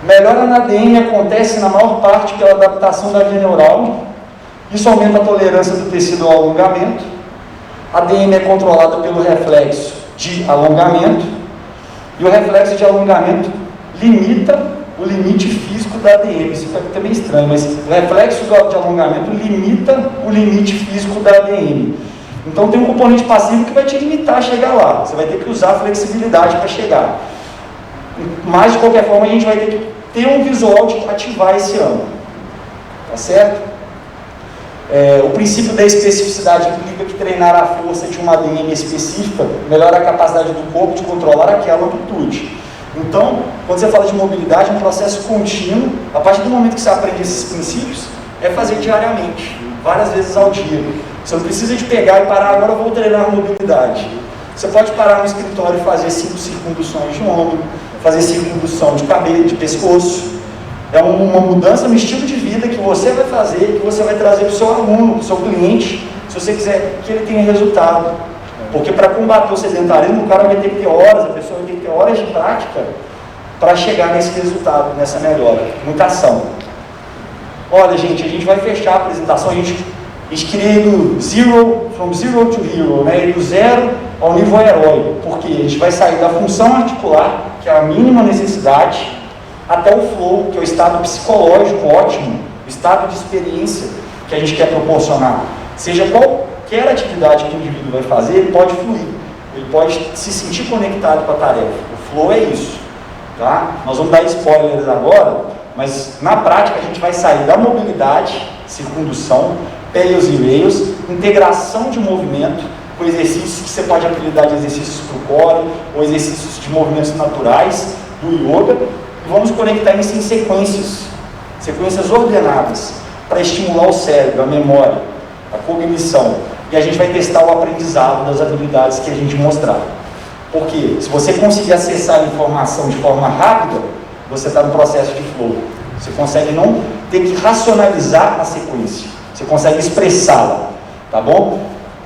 Speaker 5: Melhora na ADM acontece na maior parte pela adaptação da via neural. Isso aumenta a tolerância do tecido ao alongamento. A ADM é controlada pelo reflexo de alongamento. E o reflexo de alongamento limita o limite físico da ADM. Isso fica até meio estranho, mas o reflexo de alongamento limita o limite físico da ADM. Então tem um componente passivo que vai te limitar a chegar lá. Você vai ter que usar a flexibilidade para chegar. Mas de qualquer forma a gente vai ter que ter um visual de ativar esse ângulo. Tá certo? O princípio da especificidade implica que treinar a força de uma ADM específica melhora a capacidade do corpo de controlar aquela amplitude. Então, quando você fala de mobilidade, é um processo contínuo. A partir do momento que você aprende esses princípios, é fazer diariamente, várias vezes ao dia. Você não precisa de pegar e parar, agora eu vou treinar mobilidade. Você pode parar no escritório e fazer 5 circunduções de ombro, fazer circundução de cabelo, de pescoço. É uma mudança no estilo de vida que você vai fazer, que você vai trazer para o seu aluno, para o seu cliente, se você quiser que ele tenha resultado. Porque para combater o sedentarismo, o cara vai ter que ter horas, a pessoa vai ter que ter horas de prática para chegar nesse resultado, nessa melhora. Muita ação. Olha, gente, a gente vai fechar a apresentação. A gente queria ir from zero to hero, né? Ir do zero ao nível herói. Porque a gente vai sair da função articular, que é a mínima necessidade, até o flow, que é o estado psicológico ótimo, o estado de experiência que a gente quer proporcionar. Seja qualquer atividade que o indivíduo vai fazer, ele pode fluir, ele pode se sentir conectado com a tarefa. O flow é isso, tá? Nós vamos dar spoilers agora, mas na prática a gente vai sair da mobilidade, circundução, peios e rails, integração de movimento com exercícios que você pode apelidar de exercícios para o core, ou exercícios de movimentos naturais do yoga, e vamos conectar isso em sequências ordenadas, para estimular o cérebro, a memória, a cognição. E a gente vai testar o aprendizado das habilidades que a gente mostrar. Porque se você conseguir acessar a informação de forma rápida, você está no processo de flow. Você consegue não ter que racionalizar a sequência. Você consegue expressá-la. Tá bom?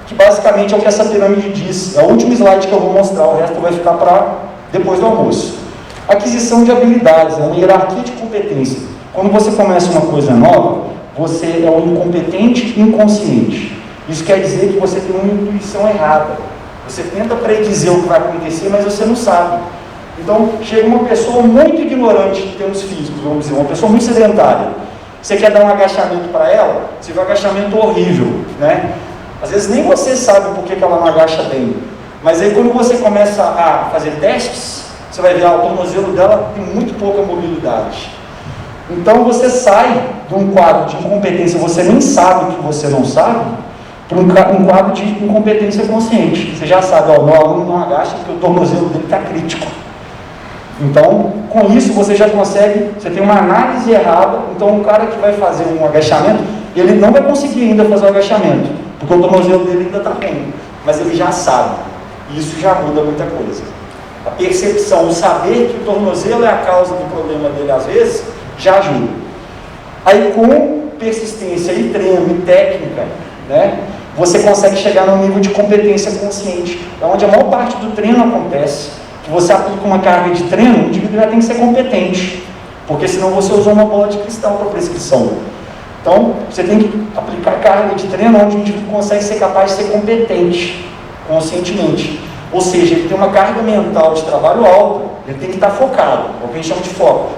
Speaker 5: Que basicamente é o que essa pirâmide diz. É o último slide que eu vou mostrar, o resto vai ficar para depois do almoço. Aquisição de habilidades, é uma hierarquia de competência. Quando você começa uma coisa nova, você é um incompetente inconsciente. Isso quer dizer que você tem uma intuição errada. Você tenta predizer o que vai acontecer, mas você não sabe. Então, chega uma pessoa muito ignorante em termos físicos, vamos dizer, uma pessoa muito sedentária. Você quer dar um agachamento para ela, você vê um agachamento horrível, né? Às vezes nem você sabe por que ela não agacha bem. Mas aí quando você começa a fazer testes, você vai ver, o tornozelo dela tem muito pouca mobilidade. Então você sai de um quadro de incompetência, você nem sabe que você não sabe, para um quadro de incompetência consciente. Você já sabe, o meu aluno não agacha porque o tornozelo dele está crítico. Então, com isso você já consegue, você tem uma análise errada, então o cara que vai fazer um agachamento, ele não vai conseguir ainda fazer o agachamento, porque o tornozelo dele ainda está ruim, mas ele já sabe, e isso já muda muita coisa. A percepção, o saber que o tornozelo é a causa do problema dele às vezes, já ajuda. Aí com persistência e treino e técnica, né, você consegue chegar num nível de competência consciente, onde a maior parte do treino acontece, que você aplica uma carga de treino, o indivíduo já tem que ser competente, porque senão você usou uma bola de cristal para prescrição. Então, você tem que aplicar carga de treino onde o indivíduo consegue ser capaz de ser competente, conscientemente. Ou seja, ele tem uma carga mental de trabalho alta, ele tem que estar focado, é o que a gente chama de foco.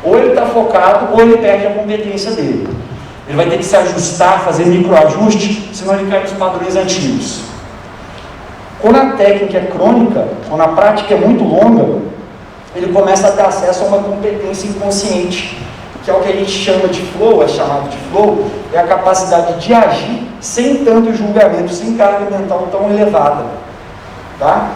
Speaker 5: Ou ele está focado, ou ele perde a competência dele. Ele vai ter que se ajustar, fazer microajuste, senão ele cai nos padrões antigos. Quando a técnica é crônica, quando a prática é muito longa, ele começa a ter acesso a uma competência inconsciente, que é o que a gente chama de flow, é chamado de flow, é a capacidade de agir sem tanto julgamento, sem carga mental tão elevada. Tá?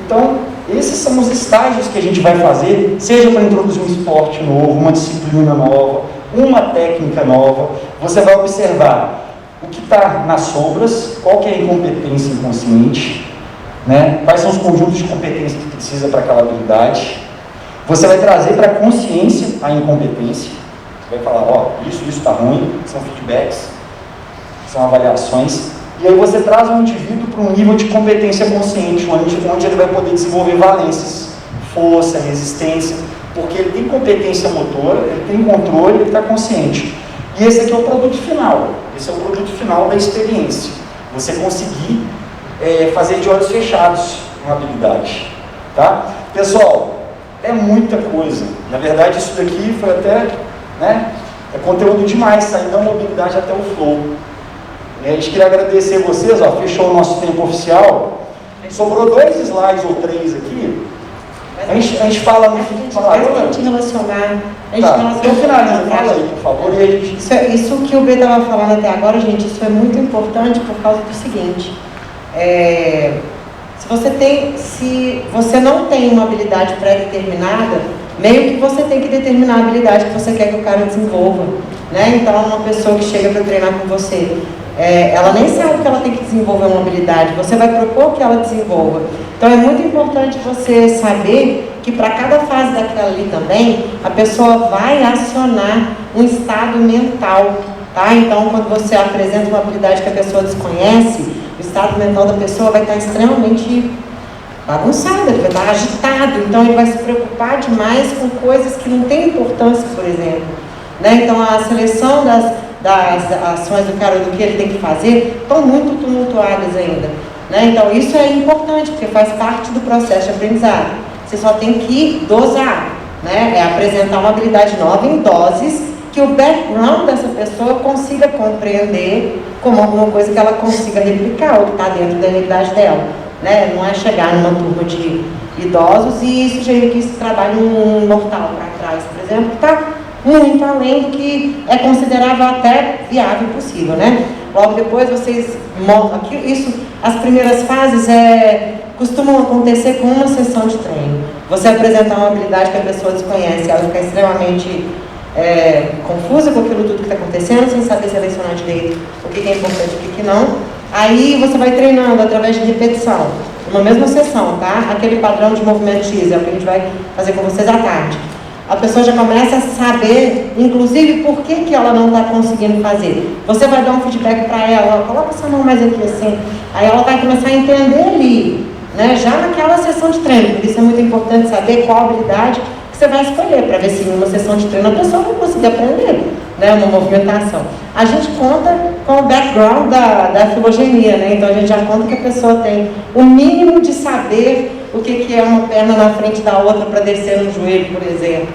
Speaker 5: Então, esses são os estágios que a gente vai fazer, seja para introduzir um esporte novo, uma disciplina nova, uma técnica nova. Você vai observar o que está nas sombras, qual que é a incompetência inconsciente, né? Quais são os conjuntos de competência que precisa para aquela habilidade. Você vai trazer para a consciência a incompetência, Você vai falar, ó, isso está ruim, são feedbacks, são avaliações, e aí você traz o indivíduo para um nível de competência consciente, onde ele vai poder desenvolver valências, força, resistência, porque ele tem competência motora, ele tem controle, ele está consciente. E esse aqui é o produto final, esse é o produto final da experiência. Você conseguir fazer de olhos fechados uma habilidade, tá? Pessoal, é muita coisa. Na verdade, isso daqui foi até, né, é conteúdo demais, sair da mobilidade até o flow. A gente queria agradecer vocês, ó, fechou o nosso tempo oficial. Sobrou 2 slides ou 3 aqui. A gente fala no
Speaker 3: relacionar. A gente
Speaker 5: fala aí, por favor. E a gente...
Speaker 3: Isso que o B estava falando até agora, gente, isso é muito importante por causa do seguinte. Se você não tem uma habilidade pré-determinada, meio que você tem que determinar a habilidade que você quer que o cara desenvolva, né? Então, uma pessoa que chega para treinar com você, ela nem sabe que ela tem que desenvolver uma habilidade, você vai propor que ela desenvolva. Então, é muito importante você saber que para cada fase daquela ali também, a pessoa vai acionar um estado mental, tá? Então, quando você apresenta uma habilidade que a pessoa desconhece, o estado mental da pessoa vai estar extremamente bagunçado, ele vai estar agitado, então ele vai se preocupar demais com coisas que não têm importância, por exemplo, né? Então a seleção das ações do cara, do que ele tem que fazer, estão muito tumultuadas ainda, né? Então isso é importante, porque faz parte do processo de aprendizado. Você só tem que dosar, né? Apresentar uma habilidade nova em doses que o background dessa pessoa consiga compreender como alguma coisa que ela consiga replicar, ou que está dentro da realidade dela, né? Não é chegar numa turma de idosos e sugerir que isso trabalhe um mortal para trás, por exemplo, que está muito além do que é considerável até viável e possível, né? Logo depois vocês montam aqui, isso, as primeiras fases costumam acontecer com uma sessão de treino. Você apresentar uma habilidade que a pessoa desconhece, ela fica extremamente confusa com aquilo tudo que está acontecendo, sem saber selecionar direito o que é importante e o que não. Aí você vai treinando através de repetição, numa mesma sessão, tá? Aquele padrão de movimento X é o que a gente vai fazer com vocês à tarde. A pessoa já começa a saber, inclusive, por que ela não está conseguindo fazer. Você vai dar um feedback para ela, coloca essa mão mais aqui assim, aí ela vai começar a entender ali, né? Já naquela sessão de treino. Por isso é muito importante saber qual habilidade que você vai escolher, para ver se em uma sessão de treino a pessoa vai conseguir aprender, né, uma movimentação. A gente conta com o background da filogenia, né? Então a gente já conta que a pessoa tem o mínimo de saber o que é uma perna na frente da outra para descer no joelho, por exemplo,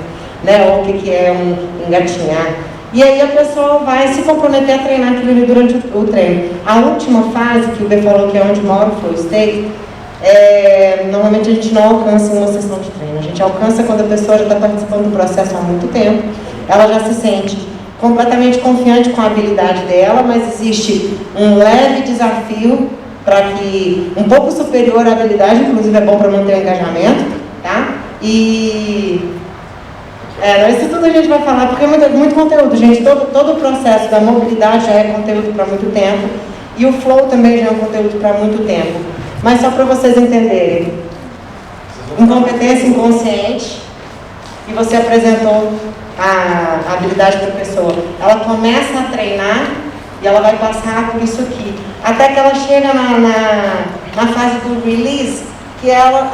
Speaker 3: né? Ou o que é um engatinhar. E aí a pessoa vai se comprometer a treinar aquilo ali durante o treino. A última fase, que o B falou que é onde mora o flow state, normalmente a gente não alcança em uma sessão de treino. A gente alcança quando a pessoa já está participando do processo há muito tempo, ela já se sente completamente confiante com a habilidade dela, mas existe um leve desafio para que, um pouco superior à habilidade, inclusive é bom para manter o engajamento, tá? E isso tudo a gente vai falar, porque é muito conteúdo, gente. Todo o processo da mobilidade já é conteúdo para muito tempo, e o flow também já é um conteúdo para muito tempo. Mas só para vocês entenderem, incompetência inconsciente, e você apresentou a habilidade da pessoa. Ela começa a treinar e ela vai passar por isso aqui, até que ela chega na fase do release, que ela,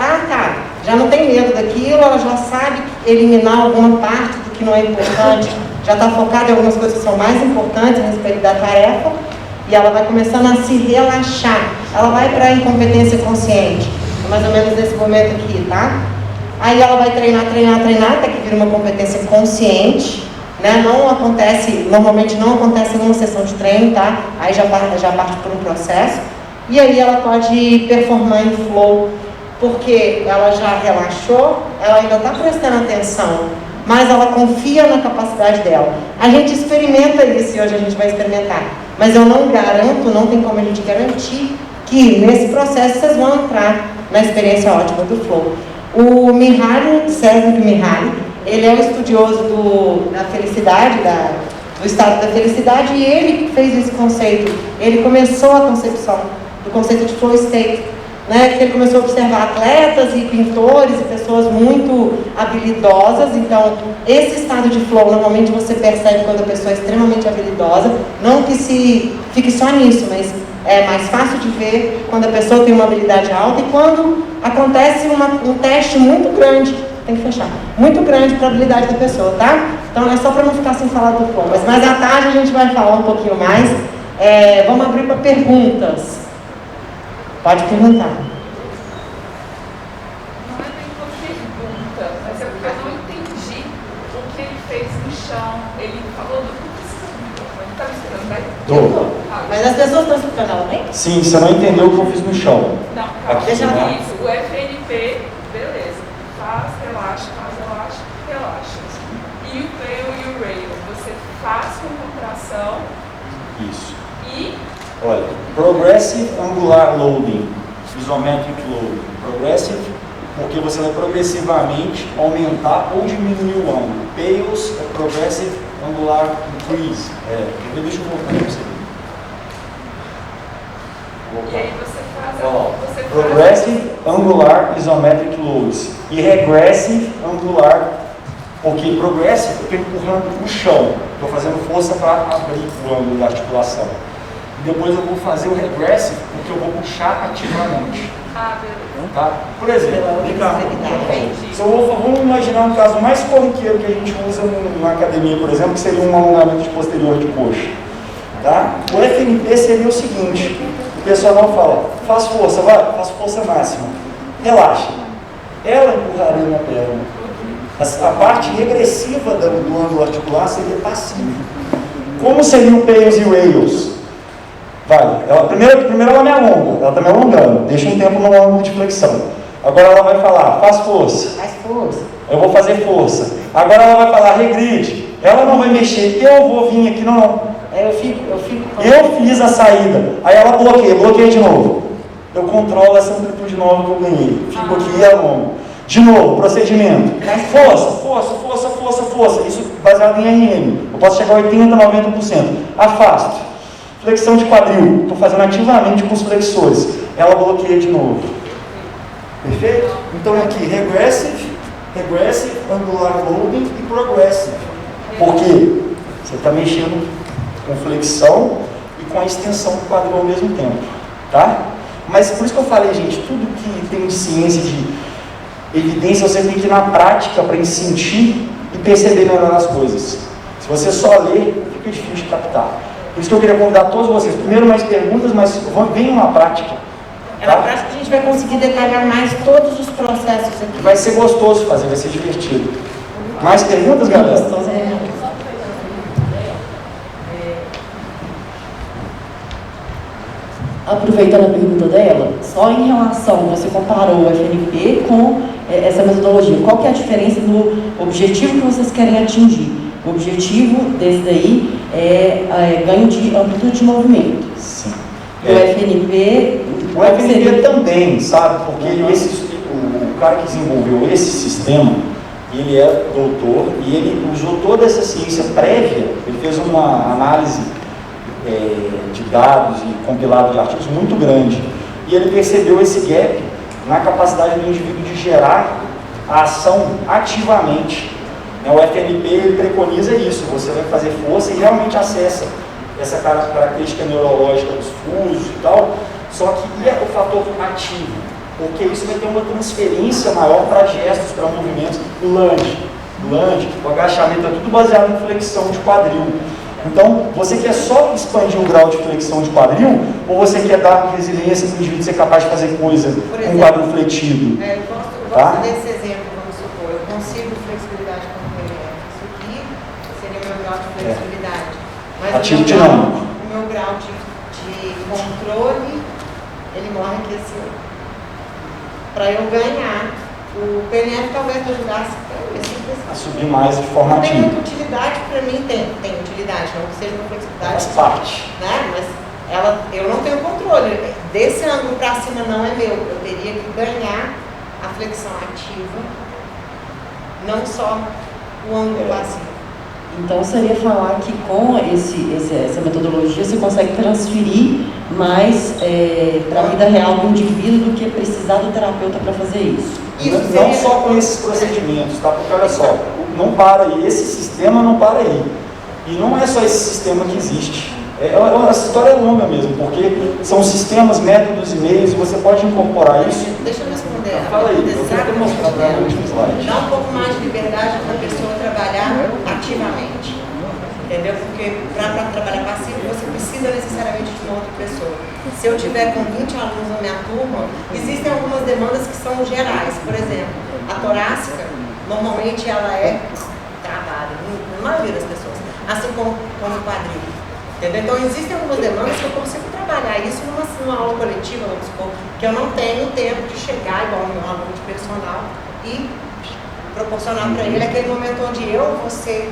Speaker 3: já não tem medo daquilo, ela já sabe eliminar alguma parte do que não é importante, já está focada em algumas coisas que são mais importantes a respeito da tarefa, e ela vai começando a se relaxar. Ela vai para a incompetência consciente, mais ou menos nesse momento aqui, tá? Aí ela vai treinar, até que vira uma competência consciente, né? Normalmente não acontece numa sessão de treino, tá? Aí já parte por um processo. E aí ela pode performar em flow, porque ela já relaxou, ela ainda está prestando atenção, mas ela confia na capacidade dela. A gente experimenta isso e hoje a gente vai experimentar. Mas eu não garanto, não tem como a gente garantir que nesse processo vocês vão entrar na experiência ótima do flow. O Mihaly, Csikszentmihalyi, ele é um estudioso da felicidade, do estado da felicidade, e ele fez esse conceito. Ele começou a concepção do conceito de flow state, né, que ele começou a observar atletas e pintores e pessoas muito habilidosas. Então, esse estado de flow, normalmente você percebe quando a pessoa é extremamente habilidosa, não que se fique só nisso, mas é mais fácil de ver quando a pessoa tem uma habilidade alta e quando acontece um teste muito grande, tem que fechar, muito grande para a habilidade da pessoa, tá? Então, é só para não ficar sem falar do flow, mas mais à tarde a gente vai falar um pouquinho mais. Vamos abrir para perguntas. Pode perguntar.
Speaker 6: Não é nem uma pergunta, mas é porque eu não entendi o que ele fez no chão. Ele falou do que está me escutando, vai?
Speaker 5: Tô.
Speaker 3: Mas as pessoas estão escutando ela bem?
Speaker 5: Sim, você não entendeu o que eu fiz no chão.
Speaker 6: Não, calma.
Speaker 5: Aqui,
Speaker 3: deixa ela
Speaker 6: Isso, o FNP, beleza. Faz, relaxa, relaxa. E o trail e o rail, você faz com contração
Speaker 5: Isso.
Speaker 6: e...
Speaker 5: Olha, Progressive Angular Loading, Isometric Loading. Progressive, porque você vai progressivamente aumentar ou diminuir o ângulo. Pails é Progressive Angular Increase. Deixa eu voltar para você.
Speaker 6: E aí você faz...
Speaker 5: Ó, Progressive Angular Isometric Loads. E Regressive Angular, porque Progressive eu estou empurrando o chão. Estou fazendo força para abrir o ângulo da articulação. Depois eu vou fazer o regressive, porque eu vou puxar ativamente.
Speaker 6: Ah, beleza.
Speaker 5: Tá? Por exemplo, vamos imaginar um caso mais corriqueiro que a gente usa na academia, por exemplo, que seria um alongamento de posterior de coxa. Tá? O FNP seria o seguinte, o pessoal não fala, faz força, vai, faz força máxima. Relaxa. Ela empurraria minha perna. A parte regressiva do ângulo articular seria passiva. Como seria o Pails e Rails? Vai, primeiro ela me alonga, ela está me alongando, deixa um tempo no ângulo de flexão. Agora ela vai falar, faz força.
Speaker 3: Faz força.
Speaker 5: Eu vou fazer força. Agora ela vai falar, regride. Ela não vai mexer, eu vou vir aqui, não.
Speaker 3: Eu fico.
Speaker 5: Eu fiz a saída, aí ela bloqueia de novo. Eu controlo essa amplitude nova que eu ganhei. Fico aqui e alongo. De novo, procedimento. Força. Isso baseado em RM. Eu posso chegar a 80%, 90%. Afasto. Flexão de quadril, estou fazendo ativamente com os flexores. Ela bloqueia de novo. Perfeito? Então aqui, regressive, angular loading e progressive. Por quê? Você está mexendo com flexão e com a extensão do quadril ao mesmo tempo. Tá? Mas por isso que eu falei, gente, tudo que tem de ciência, de evidência, você tem que ir na prática para sentir e perceber melhor as coisas. Se você só ler, fica difícil de captar. Por isso que eu queria convidar todos vocês, primeiro mais perguntas, mas venham na prática.
Speaker 3: É na prática que a gente vai conseguir detalhar mais todos os processos aqui.
Speaker 5: Vai ser gostoso fazer, vai ser divertido. Mais perguntas, galera?
Speaker 7: Aproveitando a pergunta dela, só em relação, você comparou o FNP com essa metodologia, qual que é a diferença do objetivo que vocês querem atingir? O objetivo desse daí é ganho de amplitude de movimento.
Speaker 5: Sim.
Speaker 7: O FNP...
Speaker 5: O FNP também, sabe? Porque o cara que desenvolveu esse sistema, ele é doutor e ele usou toda essa ciência prévia, ele fez uma análise de dados e compilado de artigos muito grande. E ele percebeu esse gap na capacidade do indivíduo de gerar a ação ativamente. O FNP ele preconiza isso, você vai fazer força e realmente acessa essa característica neurológica dos fusos e tal, só que é o fator ativo, porque isso vai ter uma transferência maior para gestos, para movimentos, lunge, o agachamento é tudo baseado em flexão de quadril. Então, você quer só expandir o grau de flexão de quadril, ou você quer dar resiliência para o indivíduo ser capaz de fazer coisa com o quadril fletido?
Speaker 3: Eu gosto desse exemplo, vamos supor, eu consigo flexibilidade com o PNF. Isso aqui seria o meu grau de flexibilidade. Mas
Speaker 5: Ativo
Speaker 3: o
Speaker 5: dinâmico.
Speaker 3: meu grau de controle, ele morre aqui assim. Para eu ganhar, o PNF talvez me ajudasse
Speaker 5: a subir mais de forma
Speaker 3: não tem
Speaker 5: ativa.
Speaker 3: muita utilidade para mim, tem utilidade, não que seja uma flexibilidade.
Speaker 5: Faz parte.
Speaker 3: Né? Mas eu não tenho controle. Desse ângulo para cima não é meu. Eu teria que ganhar a flexão ativa, não só o ângulo passivo.
Speaker 7: Então, seria falar que com essa metodologia você consegue transferir mais para a vida real do indivíduo do que precisar do terapeuta para fazer isso.
Speaker 5: Não só com esses procedimentos, tá? Porque olha só, não para aí, esse sistema não para aí. E não é só esse sistema que existe. Essa história é longa mesmo, porque são sistemas, métodos e meios, e você pode incorporar isso.
Speaker 3: Deixa eu responder.
Speaker 5: Fala aí, eu quero mostrar para o último slide.
Speaker 3: Dá um pouco mais de liberdade para a pessoa trabalhar ativamente. Entendeu? Porque para trabalhar passivo você precisa necessariamente de uma outra pessoa. Se eu tiver com 20 alunos na minha turma, existem algumas demandas que são gerais. Por exemplo, a torácica, normalmente ela é travada, na maioria das pessoas, assim como o quadril. Entendeu? Então existem algumas demandas que eu consigo trabalhar isso numa aula coletiva, vamos supor, que eu não tenho tempo de chegar igual meu aluno de personal e proporcionar para ele aquele momento onde eu vou ser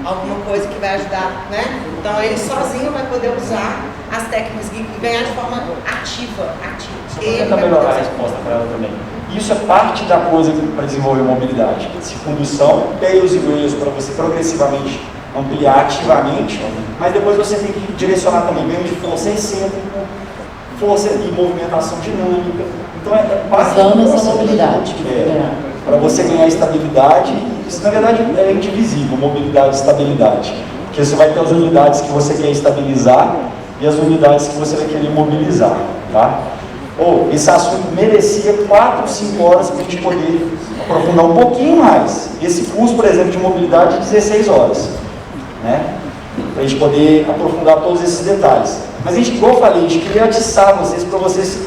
Speaker 3: alguma coisa que vai ajudar, né? Então ele sozinho vai poder usar as técnicas e ganhar de forma ativa.
Speaker 5: Só para tentar melhorar a resposta para ela também. Isso é parte da coisa para desenvolver mobilidade. Circundução, tails e rails para você progressivamente ampliar ativamente, mas depois você tem que direcionar também ganho de força excêntrico, força e movimentação dinâmica. Então é parte
Speaker 7: da mobilidade.
Speaker 5: Para você ganhar estabilidade, isso na verdade é indivisível, mobilidade e estabilidade. Porque você vai ter as unidades que você quer estabilizar e as unidades que você vai querer mobilizar, tá? Esse assunto merecia 4 ou 5 horas para a gente poder aprofundar um pouquinho mais. Esse curso, por exemplo, de mobilidade, 16 horas. Né? Para a gente poder aprofundar todos esses detalhes. Mas a gente, igual eu falei, a gente queria atiçar vocês para vocês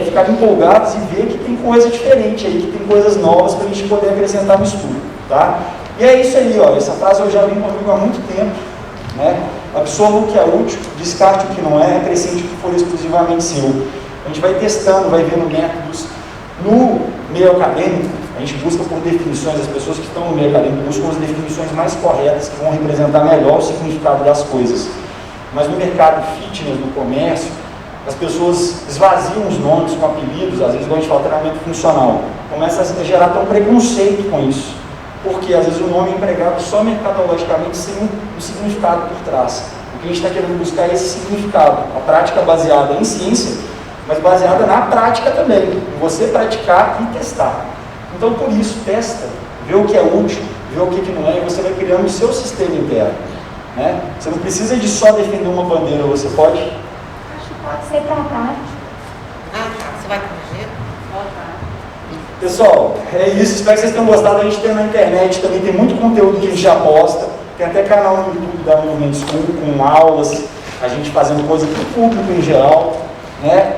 Speaker 5: ficarem empolgados e ver que tem coisa diferente aí, que tem coisas novas para a gente poder acrescentar no estudo, tá? E é isso aí, ó, essa frase eu já venho comigo há muito tempo, né? Absorva o que é útil, descarte o que não é, acrescente o que for exclusivamente seu. A gente vai testando, vai vendo métodos. No meio acadêmico, a gente busca por definições, as pessoas que estão no meio acadêmico buscam as definições mais corretas, que vão representar melhor o significado das coisas. Mas no mercado fitness, no comércio, as pessoas esvaziam os nomes com apelidos, às vezes igual a gente fala, treinamento funcional. Começa a gerar até um preconceito com isso, porque às vezes o nome é empregado só mercadologicamente sem um significado por trás. O que a gente está querendo buscar é esse significado, a prática baseada em ciência, mas baseada na prática também, em você praticar e testar. Então, por isso, testa, vê o que é útil, vê o que não é, e você vai criando o seu sistema interno. Né? Você não precisa de só defender uma bandeira, você pode?
Speaker 1: Acho que pode ser para a tarde.
Speaker 3: Você vai corrigir?
Speaker 5: Pessoal, é isso, espero que vocês tenham gostado. A gente tem na internet também, tem muito conteúdo que a gente já posta, tem até canal no YouTube da Movement School com aulas, a gente fazendo coisa para o público em geral, né?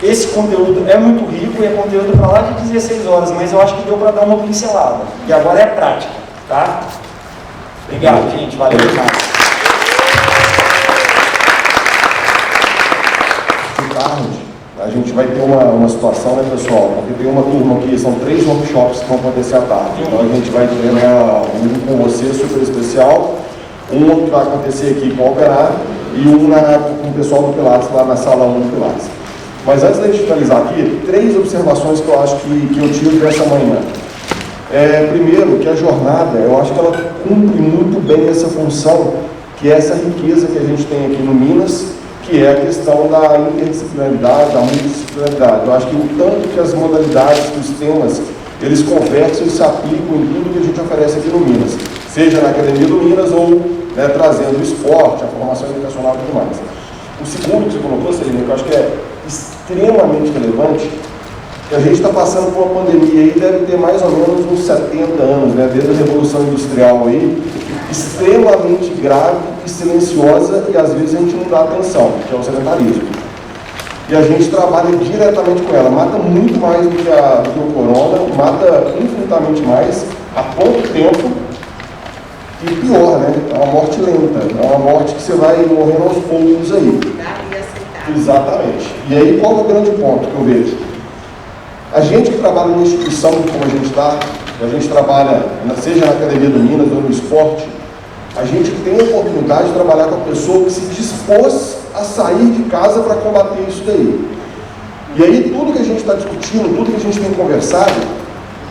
Speaker 5: Esse conteúdo é muito rico e é conteúdo para lá de 16 horas, mas eu acho que deu para dar uma pincelada. E agora é prática, tá? Obrigado, gente. Valeu demais.
Speaker 8: A gente vai ter uma situação, né, pessoal? Porque tem uma turma aqui, são 3 workshops que vão acontecer à tarde. Então a gente vai ter um com você super especial, um que vai acontecer aqui com o Operário e um com o pessoal do Pilates, lá na sala 1 do Pilates. Mas antes de finalizar aqui, 3 observações que eu acho que eu tiro dessa manhã. Primeiro, que a jornada, eu acho que ela cumpre muito bem essa função, que é essa riqueza que a gente tem aqui no Minas, que é a questão da interdisciplinaridade, da multidisciplinaridade. Eu acho que o tanto que as modalidades, os temas, eles conversam e se aplicam em tudo que a gente oferece aqui no Minas, seja na Academia do Minas ou, né, trazendo o esporte, a formação educacional e tudo mais. O segundo que você colocou, Celina, que eu acho que é extremamente relevante, que a gente está passando por uma pandemia aí, deve ter mais ou menos uns 70 anos, né, desde a Revolução Industrial aí, extremamente grave e silenciosa, e às vezes a gente não dá atenção, que é o sedentarismo. E a gente trabalha diretamente com ela, mata muito mais do que o corona, mata infinitamente mais, há pouco tempo, e pior, né? É uma morte lenta, é uma morte que você vai morrendo aos poucos aí. Exatamente. E aí, qual é o grande ponto que eu vejo? A gente que trabalha numa instituição como a gente está, a gente trabalha, seja na Academia do Minas ou no esporte, a gente tem a oportunidade de trabalhar com a pessoa que se dispôs a sair de casa para combater isso daí. E aí, tudo que a gente está discutindo, tudo que a gente tem conversado,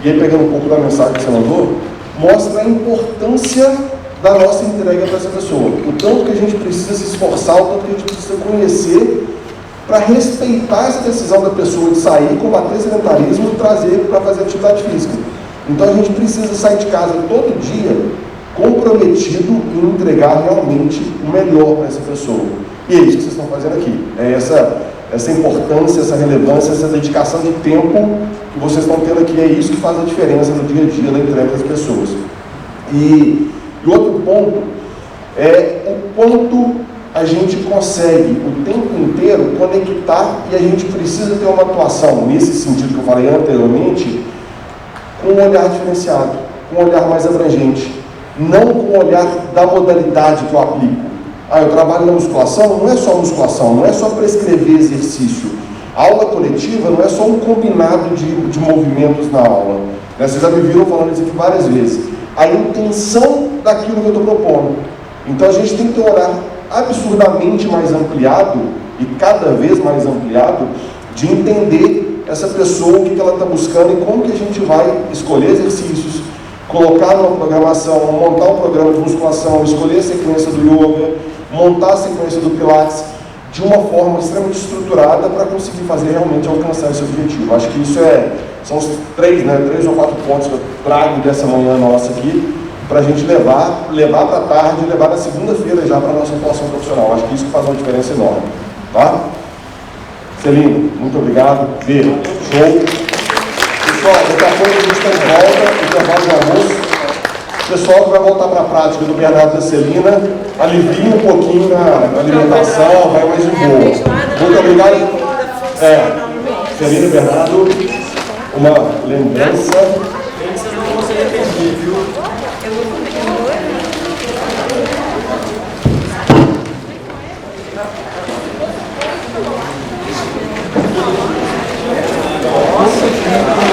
Speaker 8: e aí pegando um pouco da mensagem que você mandou, mostra a importância da nossa entrega para essa pessoa. O tanto que a gente precisa se esforçar, o tanto que a gente precisa conhecer para respeitar essa decisão da pessoa de sair, combater o sedentarismo e trazer para fazer atividade física. Então a gente precisa sair de casa todo dia comprometido em entregar realmente o melhor para essa pessoa. E é isso que vocês estão fazendo aqui. É essa importância, essa relevância, essa dedicação de tempo que vocês estão tendo aqui, é isso que faz a diferença no dia a dia da entrega das pessoas. E outro ponto é o quanto a gente consegue o tempo inteiro conectar, e a gente precisa ter uma atuação nesse sentido que eu falei anteriormente, com um olhar diferenciado, com um olhar mais abrangente, não com o olhar da modalidade que eu aplico. Eu trabalho na musculação, não é só musculação, não é só prescrever exercício. A aula coletiva não é só um combinado de movimentos na aula. Vocês já me viram falando isso aqui várias vezes. A intenção daquilo que eu estou propondo. Então a gente tem que ter um olhar absurdamente mais ampliado, e cada vez mais ampliado, de entender essa pessoa, o que ela está buscando e como que a gente vai escolher exercícios, colocar numa programação, montar um programa de musculação, escolher a sequência do yoga, montar a sequência do pilates, de uma forma extremamente estruturada para conseguir fazer realmente alcançar esse objetivo. Acho que isso são os três ou quatro pontos que eu trago dessa manhã nossa aqui, para a gente levar para a tarde, levar na segunda-feira já para a nossa atuação profissional. Acho que isso faz uma diferença enorme. Tá? Celino, muito obrigado. Vê, show. Pessoal, daqui a pouco a gente está em volta, intervalo de almoço. O pessoal que vai voltar para a prática do Bernardo da Celina, alivia um pouquinho na alimentação, vai mais de boa. Muito obrigado. Celina e Bernardo, uma lembrança.
Speaker 2: Vocês não vão se arrepender, viu? Nossa,